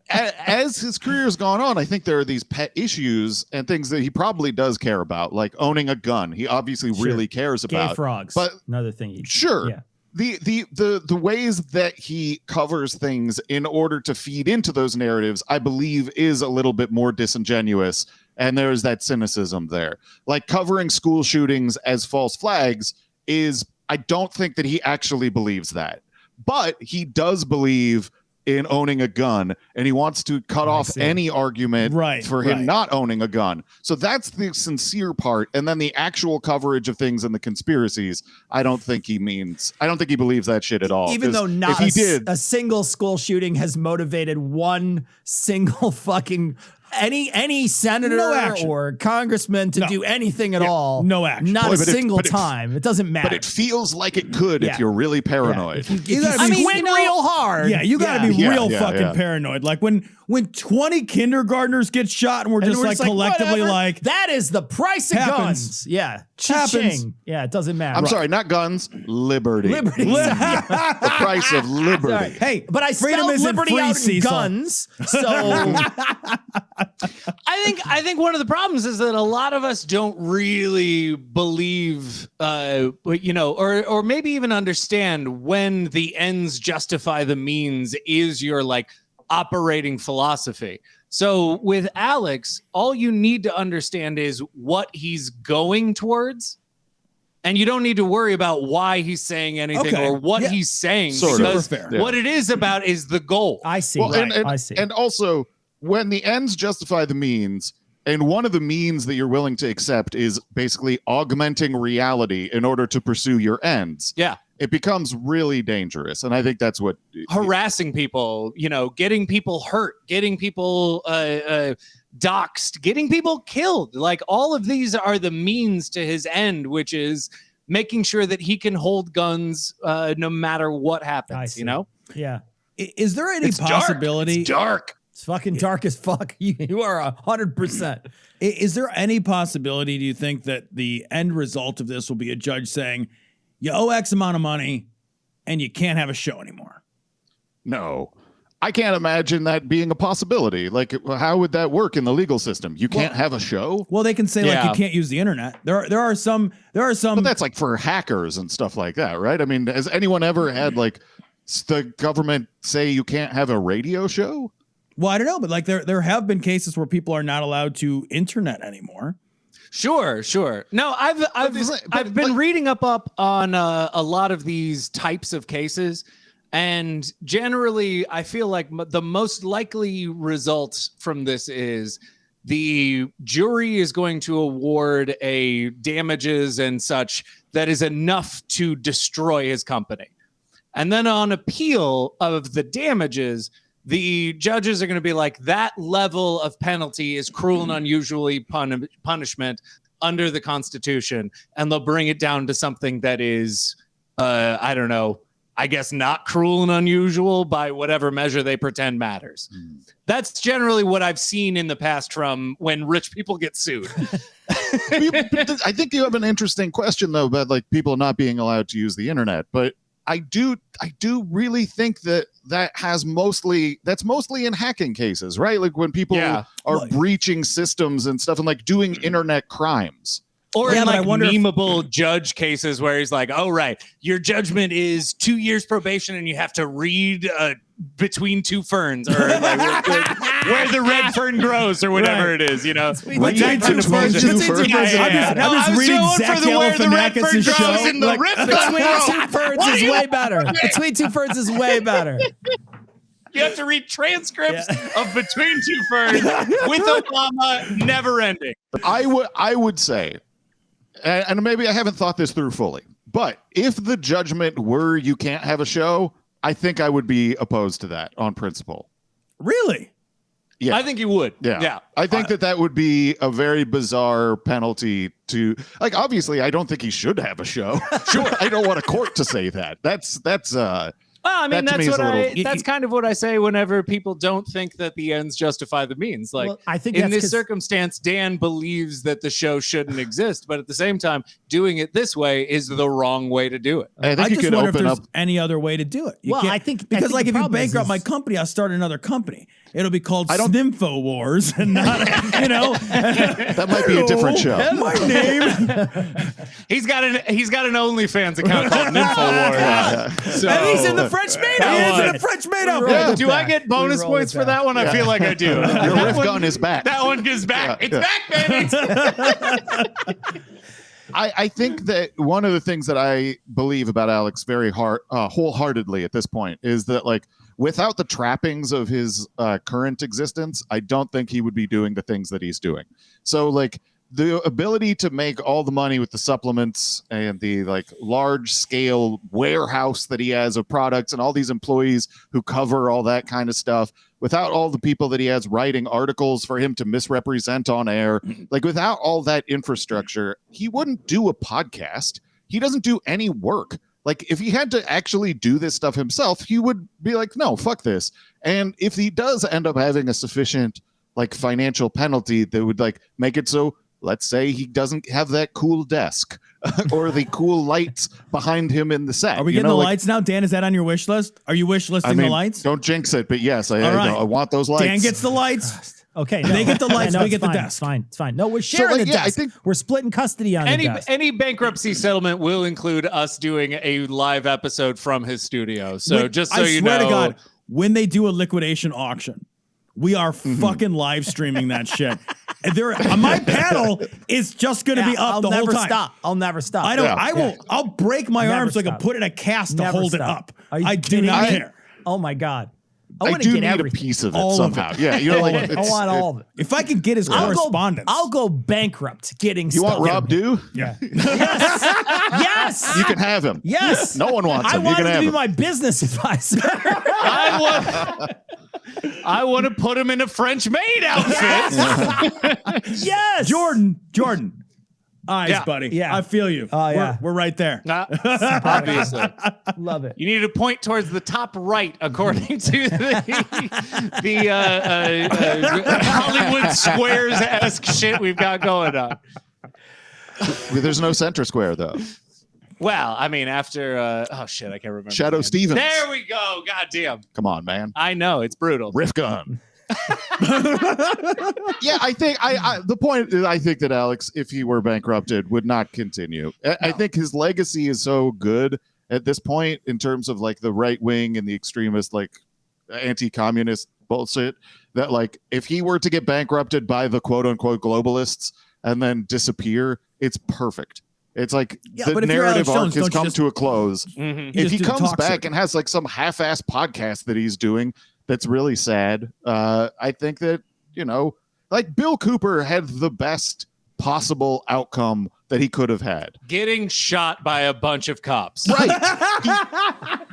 As his career's gone on, I think there are these pet issues and things that he probably does care about, like owning a gun. He obviously really cares about. Gay frogs. But another thing. Yeah. The ways that he covers things in order to feed into those narratives, I believe, is a little bit more disingenuous. And there's that cynicism there. Like covering school shootings as false flags I don't think that he actually believes that. But he does believe in owning a gun, and he wants to cut off any argument for him not owning a gun. So that's the sincere part. And then the actual coverage of things and the conspiracies, I don't think he believes that shit at all. Even though not a single school shooting has motivated one single fucking any senator or congressman to do anything at all. No action. Not a single time. It doesn't matter. But it feels like it could if you're really paranoid. You gotta squint real hard. Yeah, you gotta be real fucking paranoid. Like when 20 kindergartners get shot and we're just like collectively whatever. like that is the price of guns. Yeah. Cha-ching. Yeah, it doesn't matter. I'm sorry, not guns, liberty. Liberty. The price of liberty. Sorry. Hey, but I spelled liberty out in guns. So I think one of the problems is that a lot of us don't really believe, or maybe even understand when the ends justify the means is your like operating philosophy. So with Alex, all you need to understand is what he's going towards. And you don't need to worry about why he's saying anything or what he's saying. Because what it is about is the goal. I see. Well, I see. And also, when the ends justify the means, and one of the means that you're willing to accept is basically augmenting reality in order to pursue your ends. Yeah. It becomes really dangerous. And I think that's what... Harassing people, getting people hurt, getting people doxxed, getting people killed. Like all of these are the means to his end, which is making sure that he can hold guns no matter what happens, Yeah. Is there any possibility... It's dark. It's fucking dark as fuck. You are 100%. Is there any possibility, do you think, that the end result of this will be a judge saying, you owe X amount of money and you can't have a show anymore? No. I can't imagine that being a possibility. Like, how would that work in the legal system? You can't have a show? Well, they can say like you can't use the internet. There are some. But that's like for hackers and stuff like that, right? I mean, has anyone ever had like the government say you can't have a radio show? Well, I don't know, but like there have been cases where people are not allowed to internet anymore. Sure. No, I've been reading up on a lot of these types of cases, and generally, I feel like the most likely results from this is the jury is going to award a damages and such that is enough to destroy his company, and then on appeal of the damages, the judges are going to be like, that level of penalty is cruel and unusually punishment under the Constitution, and they'll bring it down to something that is, I don't know, I guess not cruel and unusual by whatever measure they pretend matters. That's generally what I've seen in the past from when rich people get sued. I think you have an interesting question though about like people not being allowed to use the internet, but I do really think that's mostly in hacking cases, right? Like when people are breaching systems and stuff and like doing internet crimes. Or in like memeable judge cases where he's like, oh, right, your judgment is 2 years probation and you have to read Between Two Ferns or like where the red fern grows or whatever it is, you know. I'm just reading Zach Galifianakis' show. In the Between Two Ferns is way better. Between Two Ferns is way better. You have to read transcripts of Between Two Ferns with Obama never ending. I would say, and maybe I haven't thought this through fully, but if the judgment were you can't have a show, I think I would be opposed to that on principle. Really? Yeah. I think you would. Yeah. I think that would be a very bizarre penalty to, like, obviously, I don't think he should have a show. Sure. I don't want a court to say that. That's well, I mean, that's kind of what I say whenever people don't think that the ends justify the means. Like, I think in this circumstance, Dan believes that the show shouldn't exist, but at the same time, doing it this way is the wrong way to do it. I think you just could wonder if open there's up any other way to do it. I think because like the if you problem bankrupt my company, I'll start another company. It'll be called Snimfo Wars, and not that might be a different show. My name. He's got an OnlyFans account called Nympho Wars. So, and he's in the French Made-Up. He is in the French Made-Up. Do I get bonus points for that one? I feel like I do. Your riff gun is back. That one is back. It's back, baby. I think that one of the things that I believe about Alex very wholeheartedly at this point is that, like, without the trappings of his current existence, I don't think he would be doing the things that he's doing. So, like, the ability to make all the money with the supplements and the like large scale warehouse that he has of products and all these employees who cover all that kind of stuff, without all the people that he has writing articles for him to misrepresent on air, like without all that infrastructure, he wouldn't do a podcast. He doesn't do any work. Like, if he had to actually do this stuff himself, he would be like, no, fuck this. And if he does end up having a sufficient, like, financial penalty that would, like, make it so, let's say he doesn't have that cool desk or the cool lights behind him in the set. Are we getting the lights now? Dan, is that on your wish list? Are you wish listing the lights? Don't jinx it, but yes, I want those lights. Dan gets the lights. Okay, they get the lights. We get the desk. It's fine. No, we're sharing the desk. I think we're splitting custody on the desk. Any bankruptcy settlement will include us doing a live episode from his studio. So just so you know, I swear to God, when they do a liquidation auction, we are fucking live streaming that shit. My panel is just going to be up the whole time. I'll never stop. I'll break my arm so I can put in a cast to hold it up. I do not care. Oh my God. I do need a piece of it somehow. Yeah, you know, like I want all of it. If I can get his correspondence, I'll go bankrupt getting stuff. You want Rob Dew? Yeah. Yes. You can have him. Yes. No one wants him. I want him to be my business advisor. I want to put him in a French maid outfit. Yes. Jordan. Eyes, buddy. Yeah. I feel you. Oh, yeah. We're right there. Obviously. Love it. You need to point towards the top right, according to the Hollywood Squares-esque shit we've got going on. There's no center square, though. Well, I mean, after... oh, shit, I can't remember. Shadow Stevens. There we go. God damn. Come on, man. I know. It's brutal. Riff gun. Yeah, I think the point is, I think that Alex, if he were bankrupted, would not continue. I think his legacy is so good at this point in terms of like the right wing and the extremist, like anti-communist bullshit, that like if he were to get bankrupted by the quote unquote globalists and then disappear, it's perfect. It's like the narrative arc has come to a close. Mm-hmm. If he comes back and has like some half-ass podcast that he's doing that's really sad, I think that, you know, like Bill Cooper had the best possible outcome that he could have had. Getting shot by a bunch of cops. Right.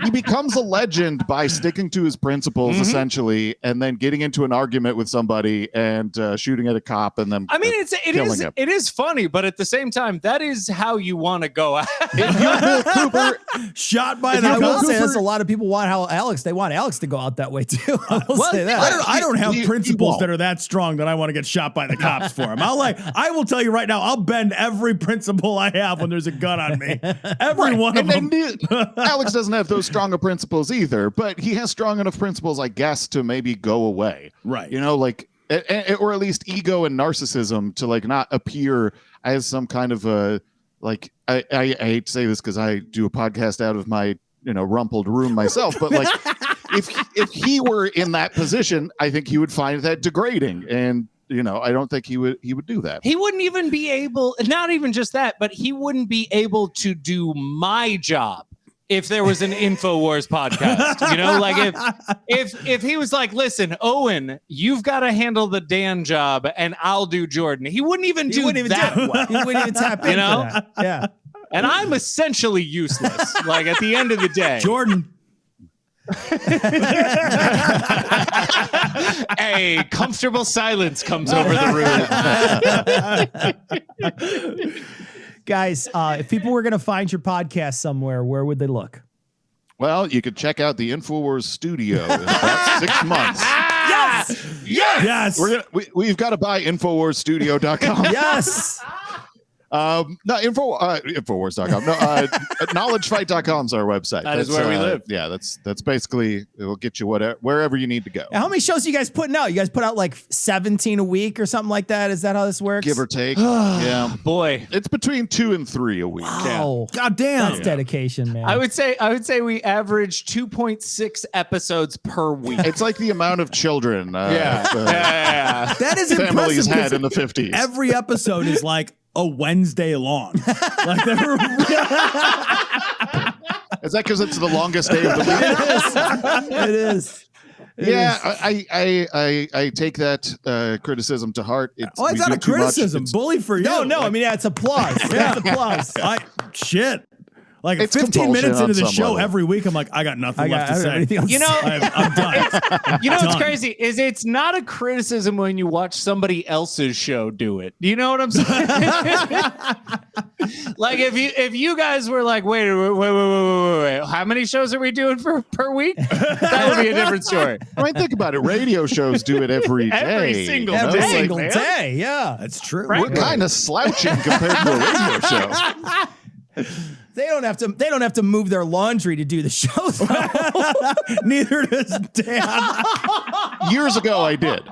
He becomes a legend by sticking to his principles, essentially, and then getting into an argument with somebody and shooting at a cop and then it is funny, but at the same time, that is how you want to go out. If you're Bill Cooper, Shot by I the will cops. say this, a lot of people want Alex to go out that way too. I will say that. I don't have He principles won't. that are that strong that I want to get shot by the cops for them. I will tell you right now, I'll bend every principle I have when there's a gun on me. Every one of them. Alex doesn't have those stronger principles either, but he has strong enough principles, I guess, to maybe go away. Right. You know, like, or at least ego and narcissism to like not appear as some kind of a, like, I hate to say this because I do a podcast out of my, rumpled room myself, but like, if he were in that position, I think he would find that degrading. And, I don't think he would do that. He wouldn't even be able, not even just that, but he wouldn't be able to do my job if there was an InfoWars podcast. Like if he was like, listen, Owen, you've got to handle the Dan job and I'll do Jordan. He wouldn't even do that. He wouldn't even tap into that. Yeah. And I'm essentially useless. Like at the end of the day, Jordan. A comfortable silence comes over the room. Guys, if people were going to find your podcast somewhere, where would they look? Well, you could check out the InfoWars studio in about 6 months. Yes. We've got to buy InfoWarsStudio.com. Yes. No, Infowars.com. No, KnowledgeFight.com is our website. That is where we live. Yeah, that's basically, it will get you wherever you need to go. How many shows are you guys putting out? You guys put out like 17 a week or something like that? Is that how this works? Give or take. Yeah. Boy. It's between 2 and 3 a week. Wow. God damn. That's dedication, man. I would say we average 2.6 episodes per week. It's like the amount of children That is families impressive. had in the 50s. Every episode is like a Wednesday long. Like Is that because it's the longest day of the week? It is. I take that criticism to heart. it's not a criticism. Bully for you. No. I mean, yeah, it's applause. Yeah. It's applause. Shit. Like It's 15 compulsion minutes into on the some show level. every week, I'm like, I got nothing left to say. Anything else? I'm done. You know what's Done. crazy is it's not a criticism when you watch somebody else's show do it. Do you know what I'm saying? Like if you guys were like, wait, how many shows are we doing per week? That would be a different story. I mean, think about it. Radio shows do it every day. Every single you know? Every Like, single man. day. Yeah. That's true. we're kind of slouching compared to a radio show. They don't have to move their laundry to do the show. Neither does Dan. Years ago, I did.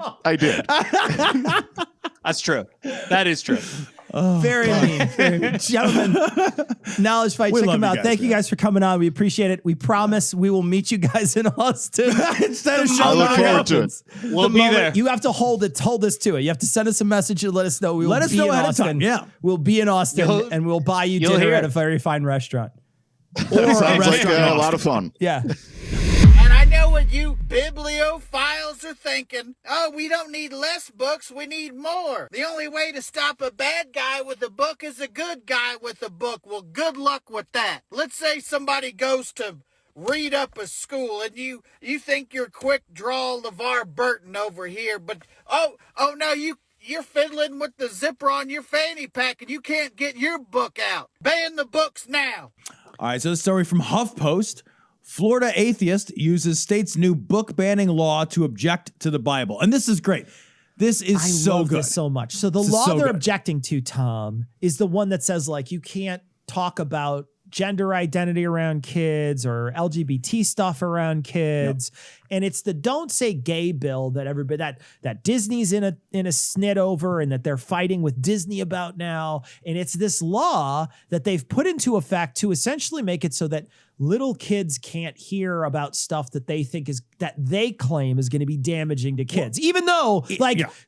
That's true. That is true. Very mean. Gentlemen, Knowledge Fight, We check love them you out. guys, Thank you man. guys for coming on. We appreciate it. We promise we will meet you guys in Austin. Instead of The I look moment forward to it. happens. We'll The be moment- there. You have to hold us to it. You have to send us a message and let us know. We will Let us be know in ahead of Austin. time, yeah. We'll be in Austin You'll- and we'll buy you you'll dinner hear at a it. very fine restaurant. That sounds like a lot of fun. Yeah. And I know what you bibliophiles are thinking. Oh, we don't need less books, we need more. The only way to stop a bad guy with a book is a good guy with a book. Well, good luck with that. Let's say somebody goes to read up a school and you think you're quick draw LeVar Burton over here, but oh no, you're fiddling with the zipper on your fanny pack and you can't get your book out. Ban the books now. All right, so this story from HuffPost. Florida atheist uses state's new book banning law to object to the Bible. And this is great. This is I so love good. this so much. So the This is law so they're good. objecting to, Tom, is the one that says like you can't talk about gender identity around kids or LGBT stuff around kids. And it's the don't say gay bill that everybody that Disney's in a snit over and that they're fighting with Disney about now. And it's this law that they've put into effect to essentially make it so that little kids can't hear about stuff that they think is that they claim is going to be damaging to kids, even though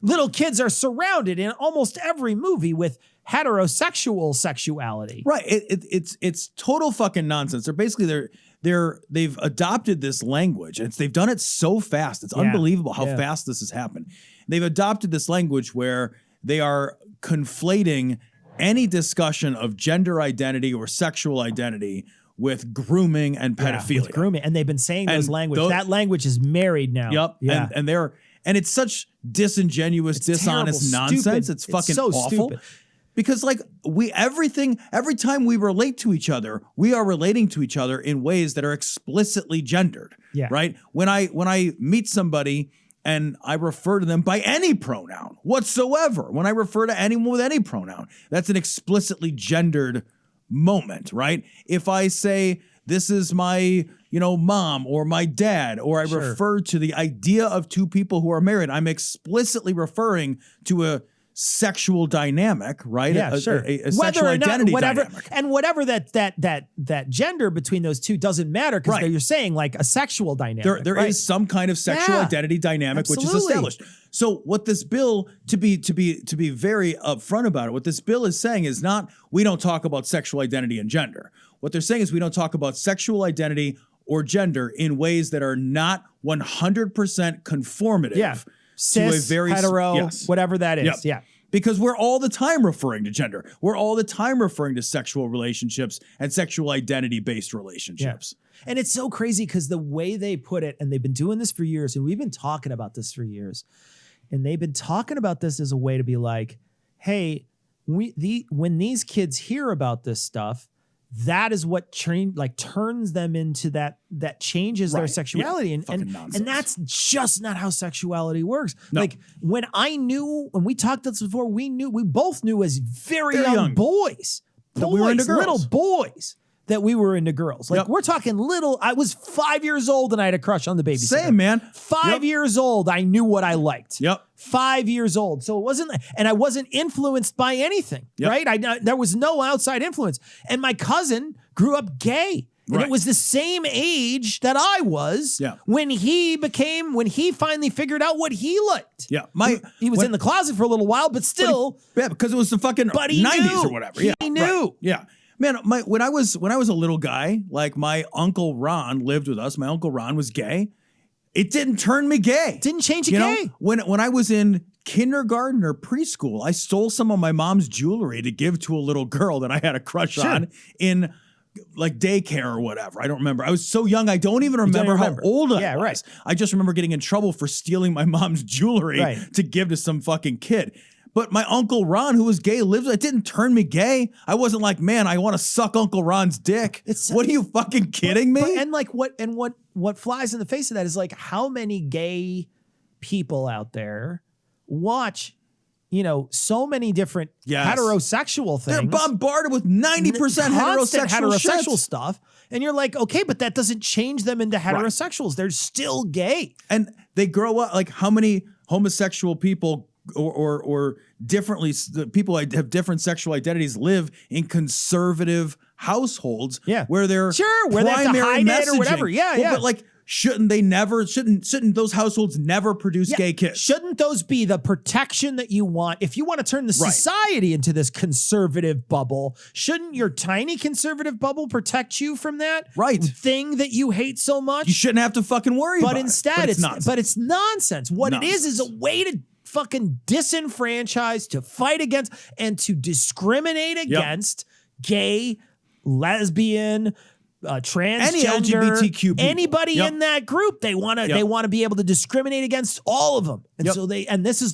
little kids are surrounded in almost every movie with heterosexual sexuality. Right. It's total fucking nonsense. They're basically they've adopted this language. They've done it so fast. It's unbelievable how fast this has happened. They've adopted this language where they are conflating any discussion of gender identity or sexual identity with grooming and pedophilia. With grooming, and they've been saying those And language. those- That language is married now. Yep. Yeah. And it's such disingenuous, dishonest terrible, nonsense. stupid. It's fucking so awful. stupid. Because like every time we relate to each other, we are relating to each other in ways that are explicitly gendered. Yeah. Right. When I meet somebody and I refer to them by any pronoun whatsoever, when I refer to anyone with any pronoun, that's an explicitly gendered moment, right? If I say this is my, mom or my dad, or I refer to the idea of two people who are married, I'm explicitly referring to a sexual dynamic, right? Yeah, a sexual Whether or not, identity whatever, dynamic. and whatever that gender between those two doesn't matter because you're saying like a sexual dynamic. There is some kind of sexual Yeah, identity dynamic which is absolutely. established. So what this bill, to be very upfront about it, what this bill is saying is not we don't talk about sexual identity and gender. What they're saying is we don't talk about sexual identity or gender in ways that are not 100% conformative. Yeah. Cis, to a very hetero, whatever that is. Yep. Yeah. Because we're all the time referring to gender. We're all the time referring to sexual relationships and sexual identity-based relationships. And it's so crazy because the way they put it, and they've been doing this for years, and we've been talking about this for years, and they've been talking about this as a way to be like, hey, when these kids hear about this stuff, that is what turns them into that changes their sexuality. Yeah. And that's just not how sexuality works. No. Like when we talked about this before, we both knew as very young boys that we were into girls. little boys, that we were into girls. Like we're talking little, I was 5 years old and I had a crush on the babysitter. Same, man. 5 years old, I knew what I liked. Yep. 5 years old. So it wasn't, and I wasn't influenced by anything, right? There was no outside influence. And my cousin grew up gay. And it was the same age that I was when he finally figured out what he liked. Yeah. He was in the closet for a little while, but still. Because it was the fucking 90s or whatever. He knew. Right. Yeah. Man, when I was a little guy, like my Uncle Ron lived with us. My Uncle Ron was gay. It didn't turn me gay. Didn't change you gay. When I was in kindergarten or preschool, I stole some of my mom's jewelry to give to a little girl that I had a crush on in like daycare or whatever. I don't remember. I was so young. I don't even remember how old I was. Right. I just remember getting in trouble for stealing my mom's jewelry to give to some fucking kid. But my Uncle Ron, who was gay, it didn't turn me gay. I wasn't like, man, I want to suck Uncle Ron's dick. What are you fucking kidding me? What flies in the face of that is like how many gay people out there watch, so many different heterosexual things. They're bombarded with 90% heterosexual stuff. And you're like, okay, but that doesn't change them into heterosexuals. They're still gay. And they grow up, like how many homosexual people or differently, people who have different sexual identities live in conservative households where they're where they have to hide it or whatever. But like, shouldn't those households never produce gay kids? Shouldn't those be the protection that you want? If you want to turn the society into this conservative bubble, shouldn't your tiny conservative bubble protect you from that thing that you hate so much? You shouldn't have to fucking worry about it. But instead, it's nonsense. What it is a way to fucking disenfranchise, to fight against, and to discriminate against gay, lesbian, transgender, any LGBTQ people. Anybody in that group. They want to be able to discriminate against all of them. And so this is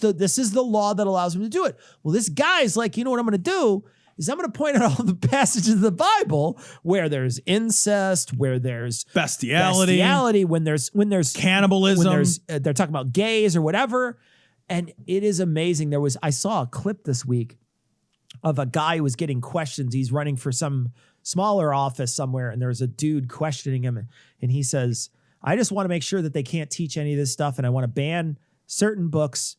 the law that allows them to do it. Well, this guy's like, you know what I'm going to do is I'm going to point out all the passages of the Bible where there's incest, where there's bestiality, when there's cannibalism, when they're talking about gays or whatever. And it is amazing. I saw a clip this week of a guy who was getting questions. He's running for some smaller office somewhere, and there's a dude questioning him, and he says, I just want to make sure that they can't teach any of this stuff, and I want to ban certain books,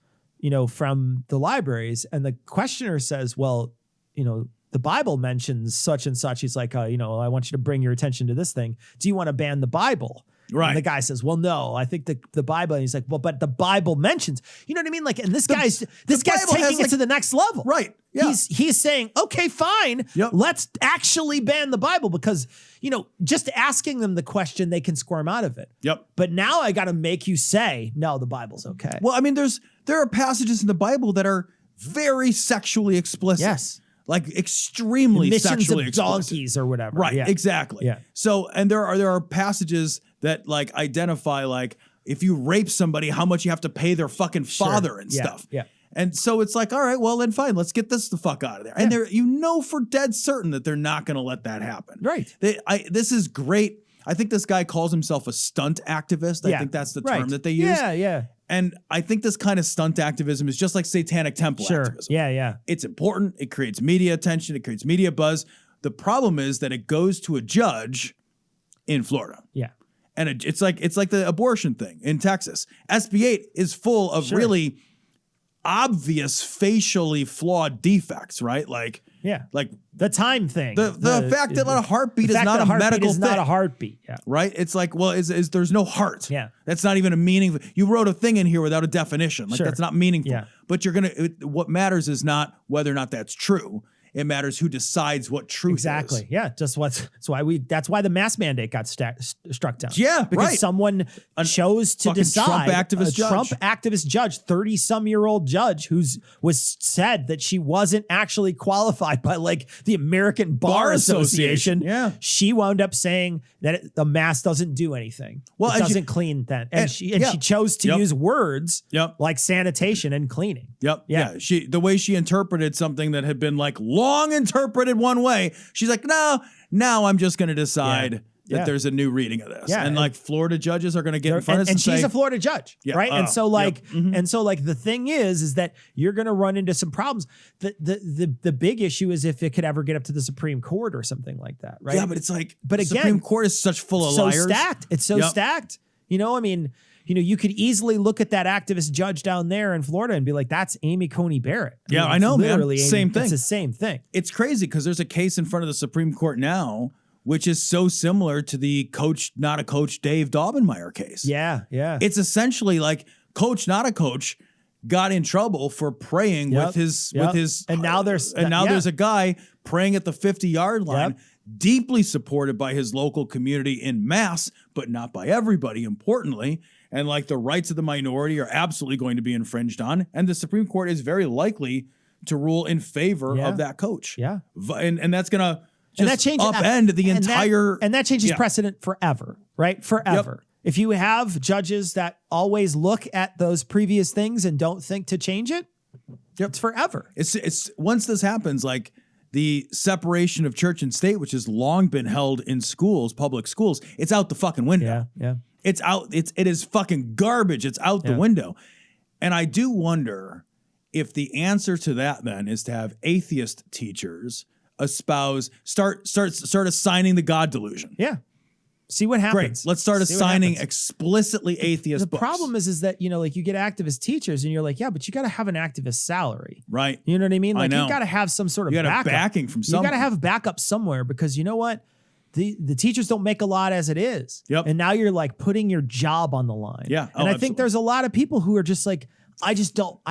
from the libraries. And the questioner says, well, the Bible mentions such and such. He's like, I want you to bring your attention to this thing. Do you want to ban the Bible? Right. And the guy says, well, no, I think the Bible. And he's like, well, but the Bible mentions, you know what I mean? Like, and this guy's taking it to the next level. Right. Yeah. He's saying, okay, fine. Let's actually ban the Bible because, just asking them the question, they can squirm out of it. Yep. But now I got to make you say, no, the Bible's okay. Well, I mean, there are passages in the Bible that are very sexually explicit. Yes. like extremely Missions sexually of explicit. donkeys or whatever. Right, Yeah. exactly. Yeah. So, and there are passages that like identify like if you rape somebody, how much you have to pay their fucking father and Yeah, stuff. yeah. And so it's like, all right, well then fine, let's get this the fuck out of there. And they're, you know, for dead certain that they're not going to let that happen. Right. This is great. I think this guy calls himself a stunt activist. I think that's the term that they use. Yeah, yeah. And I think this kind of stunt activism is just like satanic temple Sure. activism. Yeah, yeah. It's important. It creates media attention. It creates media buzz. The problem is that it goes to a judge in Florida. Yeah. And it's like the abortion thing in Texas. SB 8 is full of really obvious facially flawed defects, right? Like the time thing. The fact that a heartbeat is not a medical thing. Not a heartbeat. Yeah. Right? It's like, well, is there's no heart. Yeah. That's not even a meaningful. You wrote a thing in here without a definition. Like that's not meaningful. Yeah. But what matters is not whether or not that's true. It matters who decides what truth is. Yeah. That's why the mask mandate got struck down. Yeah, because someone chose to decide. Trump activist judge, 30-some-year-old judge was said that she wasn't actually qualified by like the American Bar Association. Yeah. She wound up saying that the mask doesn't do anything. Well, it doesn't clean that. And she chose to use words like sanitation and cleaning. Yep. Yeah. The way she interpreted something that had been like long interpreted one way, she's like, no, now I'm just going to decide that there's a new reading of this. And like Florida judges are going to get in front of us and say, she's a Florida judge, right? And so like, the thing is that you're going to run into some problems. The big issue is if it could ever get up to the Supreme Court or something like that, right? Yeah, but it's like, but again, Supreme Court is such full of liars. Stacked. It's so stacked. You know, I mean, you could easily look at that activist judge down there in Florida and be like, that's Amy Coney Barrett. I know, man. Same thing. It's the same thing. It's crazy because there's a case in front of the Supreme Court now, which is so similar to the coach, not a coach, Dave Daubenmire case. Yeah, yeah. It's essentially like coach, not a coach, got in trouble for praying with his and now there's a guy praying at the 50-yard line. Deeply supported by his local community in mass, but not by everybody, importantly. And like the rights of the minority are absolutely going to be infringed on. And the Supreme Court is very likely to rule in favor of that coach. Yeah. And that's going to just upend the entire... And that changes precedent forever, right? Forever. Yep. If you have judges that always look at those previous things and don't think to change it, it's forever. It's once this happens, like... The separation of church and state, which has long been held in schools, public schools, it's out the fucking window. Yeah. It's out. It is fucking garbage. It's out the window. And I do wonder if the answer to that then is to have atheist teachers start assigning the God delusion. Yeah. See what happens. Great. Let's start assigning explicitly atheist books. The problem is that, like you get activist teachers and you're like, yeah, but you got to have an activist salary. Right. You know what I mean? Like you got to have some sort of backing from somewhere. You got to have backup somewhere because you know what? The teachers don't make a lot as it is. Yep. And now you're like putting your job on the line. Yeah. And I think there's a lot of people who are just like, I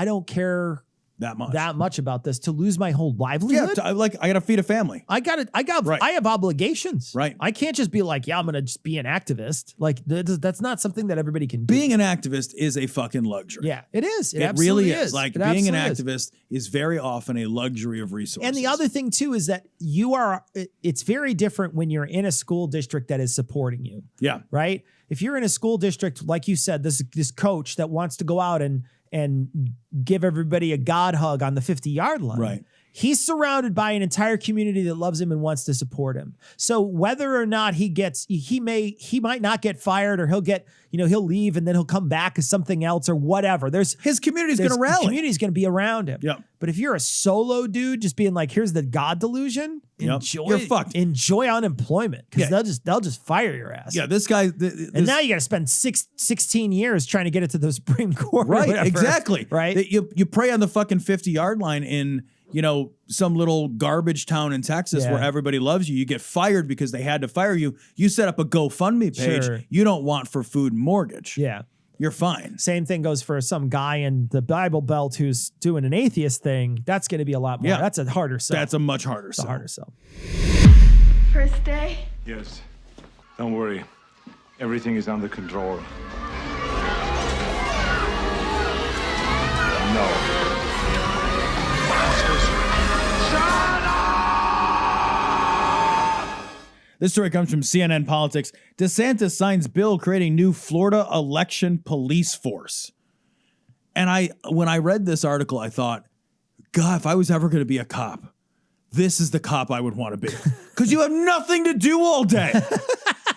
don't care that much about this to lose my whole livelihood. Yeah, I got to feed a family. I have obligations. Right. I can't just be like, yeah, I'm going to just be an activist. Like that's not something that everybody can do. Being an activist is a fucking luxury. Yeah, it is. It really is. Like being an activist is very often a luxury of resources. And the other thing too is that it's very different when you're in a school district that is supporting you. Yeah. Right. If you're in a school district, like you said, this coach that wants to go out and give everybody a God hug on the 50-yard line. Right. He's surrounded by an entire community that loves him and wants to support him. So whether or not he might not get fired, or he'll leave and then he'll come back as something else or whatever. His community's going to rally. His community's going to be around him. Yep. But if you're a solo dude just being like, here's the God delusion, you're fucked. Enjoy unemployment because they'll just fire your ass. Yeah, this guy. And now you got to spend 16 years trying to get it to the Supreme Court. Right, or whatever, exactly. Right. You pray on the fucking 50-yard line in some little garbage town in Texas where everybody loves you. You get fired because they had to fire you. You set up a GoFundMe page you don't want for food and mortgage. Yeah. You're fine. Same thing goes for some guy in the Bible Belt who's doing an atheist thing. That's going to be a lot more. Yeah. That's a harder sell. That's a much harder sell. A harder sell. First day? Yes. Don't worry. Everything is under control. No. Shut up! This story comes from CNNPolitics. DeSantis signs bill creating new Florida election police force. And when I read this article, I thought, God, if I was ever going to be a cop, this is the cop I would want to be. Because you have nothing to do all day.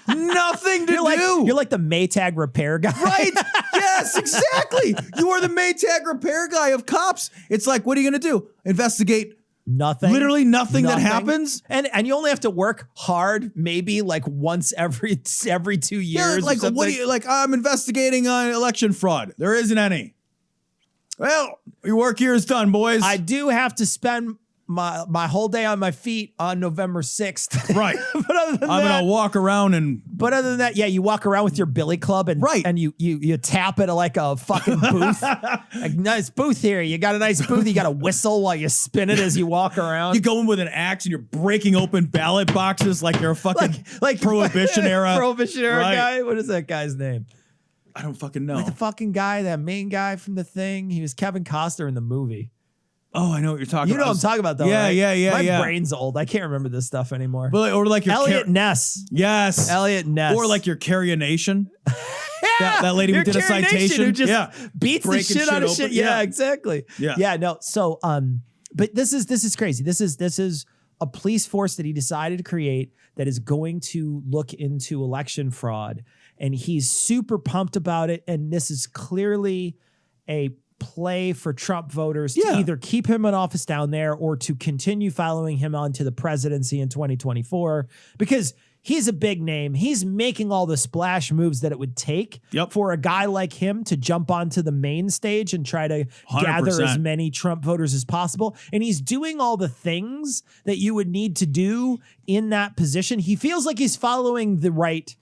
Nothing to do. You're like the Maytag repair guy. Right? Yes, exactly. You are the Maytag repair guy of cops. It's like, what are you going to do? Investigate nothing. Literally nothing that happens. And you only have to work hard, maybe like once every 2 years. Yeah, like what do you like? I'm investigating election fraud. There isn't any. Well, your work here is done, boys. I do have to spend my whole day on my feet on November 6th. Right. But other than I'm that, gonna walk around and. But other than that, yeah, you walk around with your billy club and and you tap it like a fucking booth. A nice booth here. You got a nice booth. You got to whistle while you spin it as you walk around. You go in with an axe and you're breaking open ballot boxes like you're a fucking like Prohibition era. Prohibition era guy. What is that guy's name? I don't fucking know. Like the fucking guy, that main guy from The Thing. He was Kevin Costner in the movie. Oh, I know what you're talking about. You know what I'm talking about, though, yeah, right? yeah. My brain's old. I can't remember this stuff anymore. But or like your Elliot Ness. Yes. Elliot Ness. Or like your Carrie Nation. Yeah, that lady who did a citation. Who just beats the shit out of shit. Yeah, exactly. Yeah. No. So, but this is crazy. This is a police force that he decided to create that is going to look into election fraud, and he's super pumped about it. And this is clearly a play for Trump voters to either keep him in office down there or to continue following him on to the presidency in 2024, because he's a big name. He's making all the splash moves that it would take for a guy like him to jump onto the main stage and try to 100%. gather as many Trump voters as possible. And he's doing all the things that you would need to do in that position. He feels like he's following the right,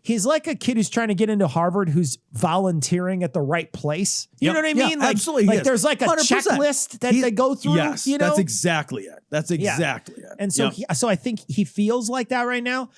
he's like a kid who's trying to get into Harvard who's volunteering at the right place. You know what I mean? Like, absolutely. Like there's like a 100%. Checklist that they go through. Yes, that's exactly it. That's exactly it. And so, so I think he feels like that right now.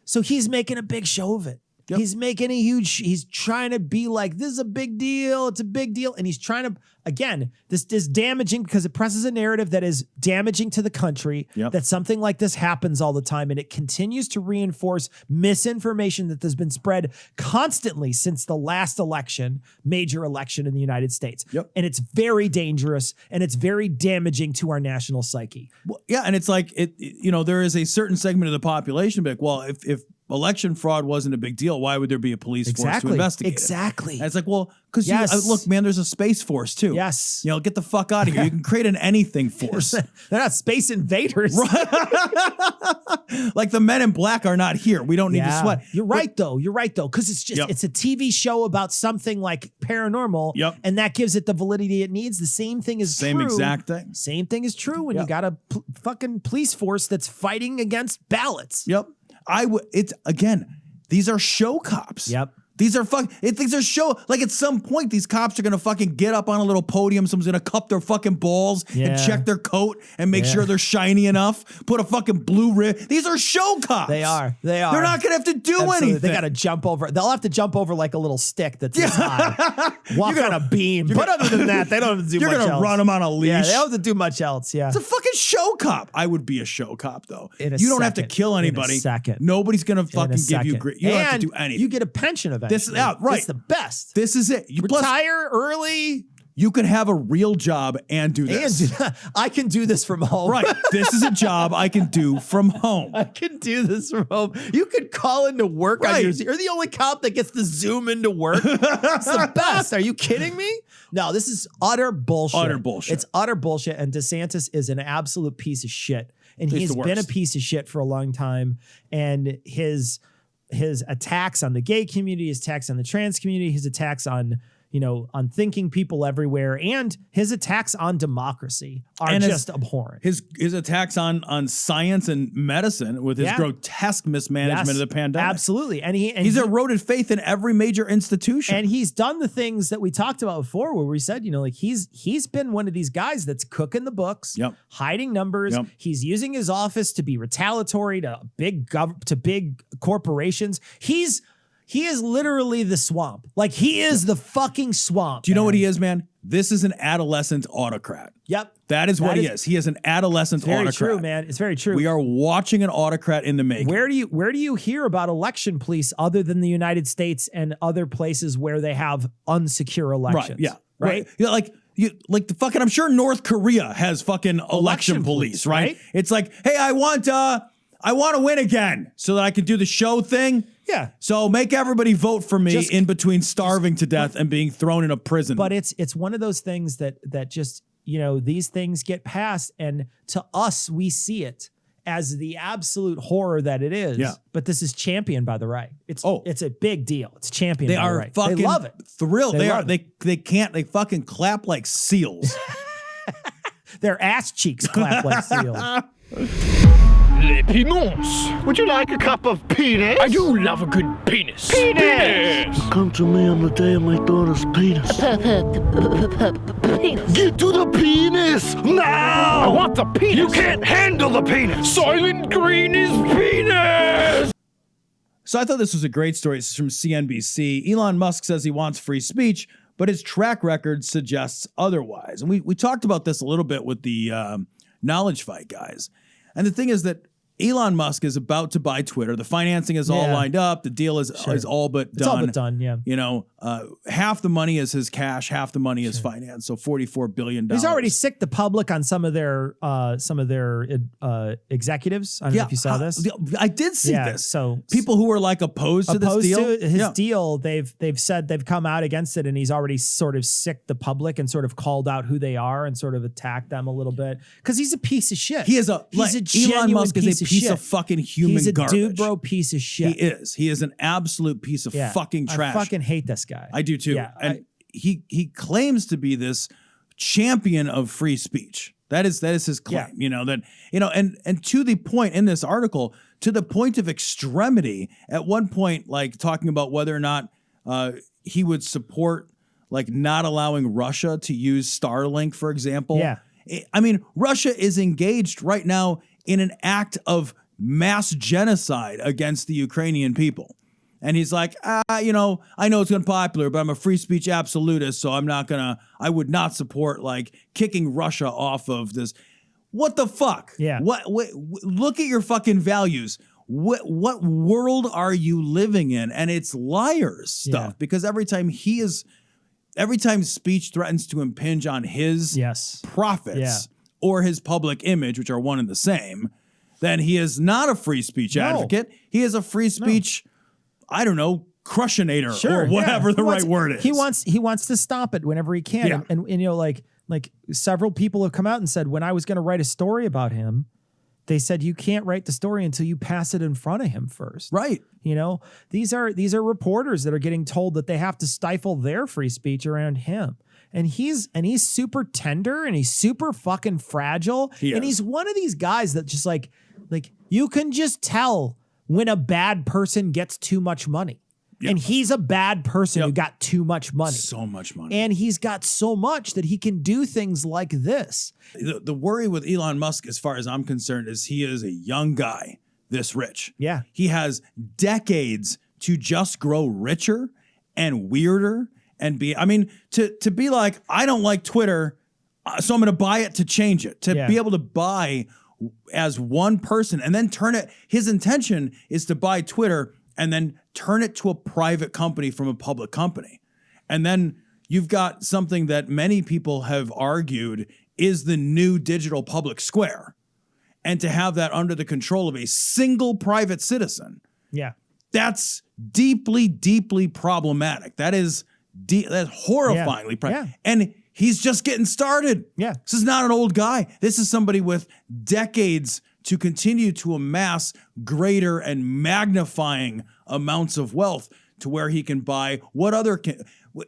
So he's making a big show of it. Yep. He's making he's trying to be like, this is a big deal. It's a big deal. And he's trying to, again, this is damaging because it presses a narrative that is damaging to the country, that something like this happens all the time. And it continues to reinforce misinformation that has been spread constantly since the last election, major election in the United States. And it's very dangerous and it's very damaging to our national psyche. Well, yeah. And it's like, there is a certain segment of the population, like, well, if election fraud wasn't a big deal, why would there be a police force to investigate it? Exactly. And it's like, well, because look, man, there's a space force too. Yes. Get the fuck out of here. You can create an anything force. They're not space invaders. Like the Men in Black are not here. We don't need to sweat. You're right though. Because it's just it's a TV show about something like paranormal. And that gives it the validity it needs. The same thing is true. Same exact thing. Same thing is true when you got a fucking police force that's fighting against ballots. It's again, these are show cops. These are these are show, like at some point, these cops are going to fucking get up on a little podium. Someone's going to cup their fucking balls and check their coat and make sure they're shiny enough. Put a fucking blue rib. These are show cops. They are. They're not going to have to do anything. They got to jump over. They'll have to jump over like a little stick that's this high. Walk on a beam. But other than that, they don't have to do much else. You're going to run them on a leash. Yeah, they don't have to do much else. Yeah. It's a fucking show cop. I would be a show cop though. You don't have to kill anybody. Nobody's going to fucking give you grit. You don't have to do anything. You get a pension eventually. Right. It's the best. This is it. You retire early. You could have a real job and do this. I can do this from home. Right. This is a job I can do from home. I can do this from home. You could call into work on yours. You're the only cop that gets to Zoom into work. It's the best. Are you kidding me? No, this is utter bullshit. Utter bullshit. It's utter bullshit. And DeSantis is an absolute piece of shit. And he's been a piece of shit for a long time. And his attacks on the gay community, his attacks on the trans community, his attacks on on thinking people everywhere, and his attacks on democracy are just abhorrent. His attacks on science and medicine with his grotesque mismanagement of the pandemic. Absolutely. And he's eroded faith in every major institution. And he's done the things that we talked about before where we said, like he's been one of these guys that's cooking the books, hiding numbers. He's using his office to be retaliatory to big corporations. He is literally the swamp. Like he is the fucking swamp. Do you know what he is, man? This is an adolescent autocrat. Yep. That is what he is. He is an adolescent autocrat. Very true, man. It's very true. We are watching an autocrat in the making. Where do you hear about election police other than the United States and other places where they have unsecure elections? Right. Yeah. Right. Yeah. Like the fucking. I'm sure North Korea has fucking election police. Right. It's like, hey, I want to win again so that I can do the show thing. Yeah. So make everybody vote for me in between starving to death and being thrown in a prison. But it's one of those things that just, these things get passed, and to us, we see it as the absolute horror that it is. Yeah. But this is championed by the right. It's a big deal. It's championed they by the are right. fucking They love it. thrilled. They fucking clap like seals. Their ass cheeks clap like seals. Les penis. Would you like a cup of penis? I do love a good penis. Penis! Come to me on the day of my daughter's penis. Get to the penis now! I want the penis. You can't handle the penis. Silent Green is penis! So I thought this was a great story. This is from CNBC. Elon Musk says he wants free speech, but his track record suggests otherwise. And we talked about this a little bit with the Knowledge Fight guys. And the thing is that Elon Musk is about to buy Twitter. The financing is all lined up. The deal is all but done. It's all but done, yeah. Half the money is his cash, half the money is finance. So $44 billion. He's already sicked the public on some of their executives. I don't know if you saw this. I did see this. So people who were like opposed to this deal. To his deal, they've said they've come out against it, and he's already sort of sicked the public and sort of called out who they are and sort of attacked them a little bit because he's a piece of shit. He is Elon Musk is a piece of fucking human garbage. He's a dude, bro, piece of shit. He is. He is an absolute piece of fucking trash. I fucking hate this guy. I do too. Yeah, and he claims to be this champion of free speech. That is his claim. And to the point in this article, to the point of extremity, at one point, like talking about whether or not he would support like not allowing Russia to use Starlink, for example. Yeah. I mean, Russia is engaged right now in an act of mass genocide against the Ukrainian people. And he's like, I know it's unpopular, but I'm a free speech absolutist, so I would not support like kicking Russia off of this. What the fuck? Yeah. What look at your fucking values. What world are you living in? And it's liars stuff because every time speech threatens to impinge on his profits or his public image, which are one and the same, then he is not a free speech advocate. He is a free speech, I don't know, crushinator or whatever the right word is. He wants to stop it whenever he can. Yeah. And like several people have come out and said, when I was going to write a story about him, they said, you can't write the story until you pass it in front of him first. Right. These are reporters that are getting told that they have to stifle their free speech around him. And he's super tender and he's super fucking fragile. And he's one of these guys that just like you can just tell when a bad person gets too much money. Yep. And he's a bad person who got too much money. So much money. And he's got so much that he can do things like this. The worry with Elon Musk, as far as I'm concerned, is he is a young guy this rich. Yeah. He has decades to just grow richer and weirder and to be like, I don't like Twitter, so I'm going to buy it to change it. To be able to buy as one person and then turn it. His intention is to buy Twitter and then turn it to a private company from a public company. And then you've got something that many people have argued is the new digital public square. And to have that under the control of a single private citizen. Yeah. That's deeply, deeply problematic. That's horrifyingly problematic. Yeah. And he's just getting started. Yeah. This is not an old guy. This is somebody with decades to continue to amass greater and magnifying amounts of wealth to where he can buy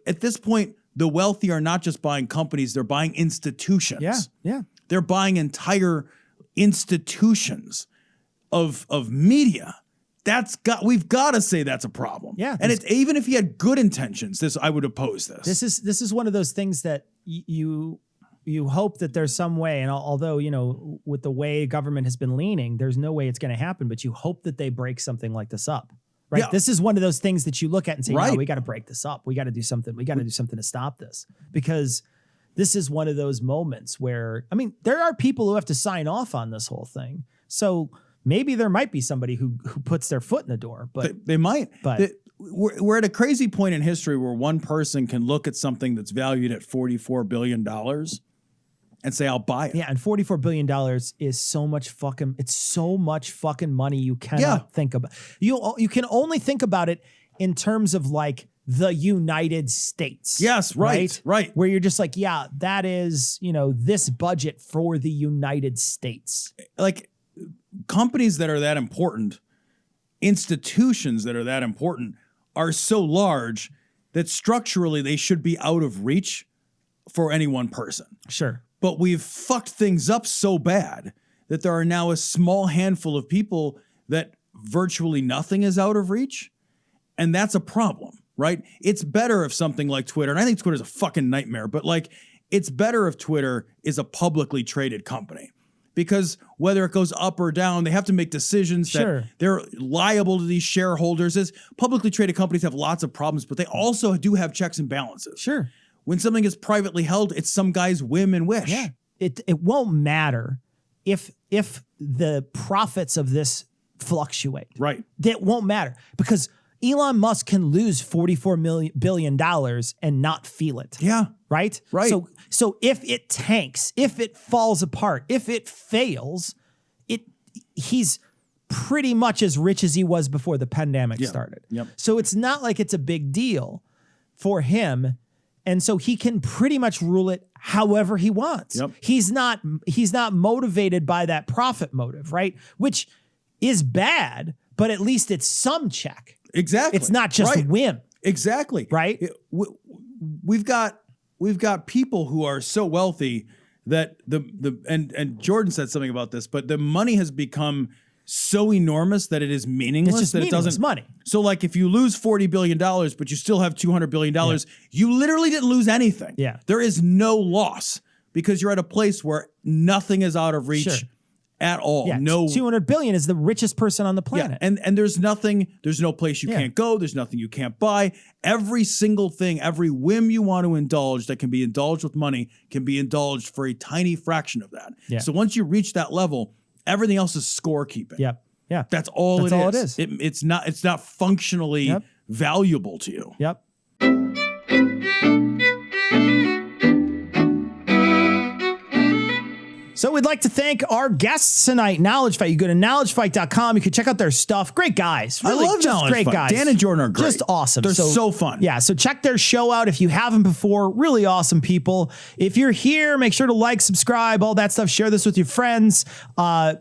at this point, the wealthy are not just buying companies, they're buying institutions. Yeah. Yeah. They're buying entire institutions of media. We've got to say that's a problem. Yeah. And it's even if he had good intentions, I would oppose this. This is one of those things that you hope that there's some way, and although, with the way government has been leaning, there's no way it's going to happen, but you hope that they break something like this up. Right. Yeah. This is one of those things that you look at and say, no, we got to break this up. We got to do something. We got to do something to stop this because this is one of those moments where, I mean, there are people who have to sign off on this whole thing. So maybe there might be somebody who puts their foot in the door, but they might. But we're at a crazy point in history where one person can look at something that's valued at $44 billion and say, I'll buy it. yeah, and $44 billion is so much fucking money you cannot think about. You can only think about it in terms of like the United States. Yes, right. Where you're just like, yeah, that is, this budget for the United States. Like companies that are that important, institutions that are that important are so large that structurally they should be out of reach for any one person. Sure. But we've fucked things up so bad that there are now a small handful of people that virtually nothing is out of reach. And that's a problem, right? It's better if something like Twitter, and I think Twitter's a fucking nightmare, but like it's better if Twitter is a publicly traded company. Because whether it goes up or down, they have to make decisions that they're liable to these shareholders. As publicly traded companies have lots of problems, but they also do have checks and balances. Sure. When something is privately held, it's some guy's whim and wish. Yeah. It won't matter if the profits of this fluctuate. Right. That won't matter because Elon Musk can lose $44 billion and not feel it. Yeah. Right? Right. So if it tanks, if it falls apart, if it fails, he's pretty much as rich as he was before the pandemic started. Yep. So it's not like it's a big deal for him. And so he can pretty much rule it however he wants. Yep. He's not motivated by that profit motive, right? Which is bad, but at least it's some check. Exactly. It's not just whim. Exactly. Right? We've got people who are so wealthy that and Jordan said something about this, but the money has become so enormous that it is meaningless. It's just that meaningless it doesn't money. So like if you lose $40 billion, but you still have $200 billion, you literally didn't lose anything. Yeah. There is no loss because you're at a place where nothing is out of reach at all. Yeah, no, $200 billion is the richest person on the planet. Yeah, and there's no place you can't go. There's nothing you can't buy. Every single thing, every whim you want to indulge that can be indulged with money can be indulged for a tiny fraction of that. Yeah. So once you reach that level, everything else is scorekeeping. Yep. Yeah. That's all it is. It is. It's not functionally valuable to you. Yep. So we'd like to thank our guests tonight, Knowledge Fight. You go to knowledgefight.com. You can check out their stuff. Great guys. Really, I love just Knowledge great Fight. guys. Dan and Jordan are great. Just awesome. They're so fun. Yeah, so check their show out if you haven't before. Really awesome people. If you're here, make sure to like, subscribe, all that stuff. Share this with your friends.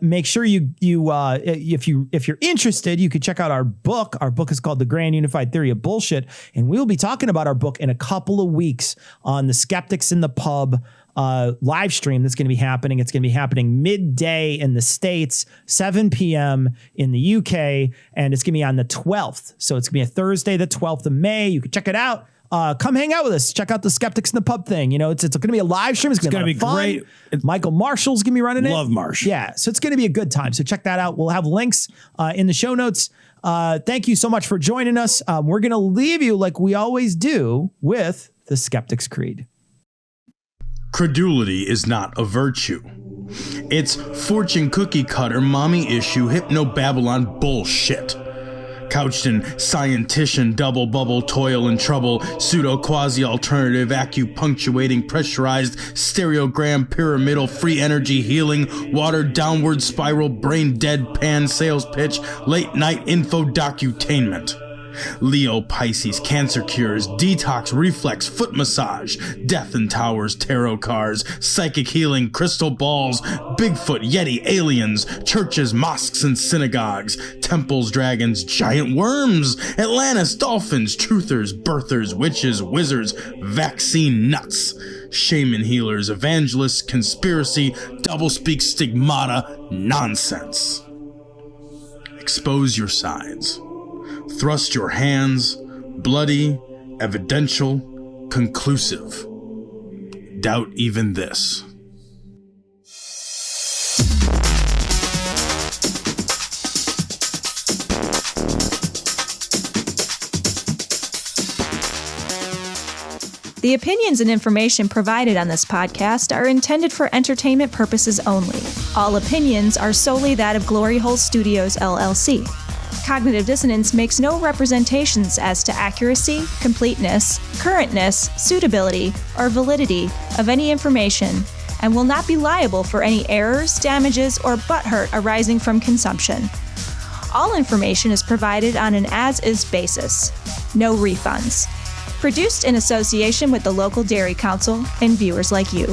Make sure if you're interested, you can check out our book. Our book is called The Grand Unified Theory of Bullshit, and we'll be talking about our book in a couple of weeks on the Skeptics in the Pub live stream that's going to be happening. It's going to be happening midday in the States, 7 p.m. in the UK, and it's going to be on the 12th. So it's going to be a Thursday, the 12th of May. You can check it out. Come hang out with us. Check out the Skeptics in the Pub thing. It's going to be a live stream. It's going to be fun. Great. Michael Marshall's going to be running it. Love Marsh. Yeah. So it's going to be a good time. So check that out. We'll have links in the show notes. Thank you so much for joining us. We're going to leave you like we always do with the Skeptic's Creed. Credulity is not a virtue. It's fortune cookie cutter, mommy issue, hypno-Babylon bullshit. Couched in scientician, double bubble, toil and trouble, pseudo quasi-alternative, acupunctuating, pressurized, stereogram, pyramidal, free energy healing, watered downward spiral, brain deadpan, sales pitch, late night info docutainment. Leo, Pisces, cancer cures, detox, reflex, foot massage, death and towers, tarot cards, psychic healing, crystal balls, Bigfoot, Yeti, aliens, churches, mosques and synagogues, temples, dragons, giant worms, Atlantis, dolphins, truthers, birthers, witches, wizards, vaccine nuts, shaman healers, evangelists, conspiracy, doublespeak, stigmata, nonsense. Expose your sides. Thrust your hands, bloody, evidential, conclusive. Doubt even this. The opinions and information provided on this podcast are intended for entertainment purposes only. All opinions are solely that of Glory Hole Studios, LLC. Cognitive Dissonance makes no representations as to accuracy, completeness, currentness, suitability, or validity of any information, and will not be liable for any errors, damages, or butthurt arising from consumption. All information is provided on an as-is basis. No refunds. Produced in association with the local Dairy Council and viewers like you.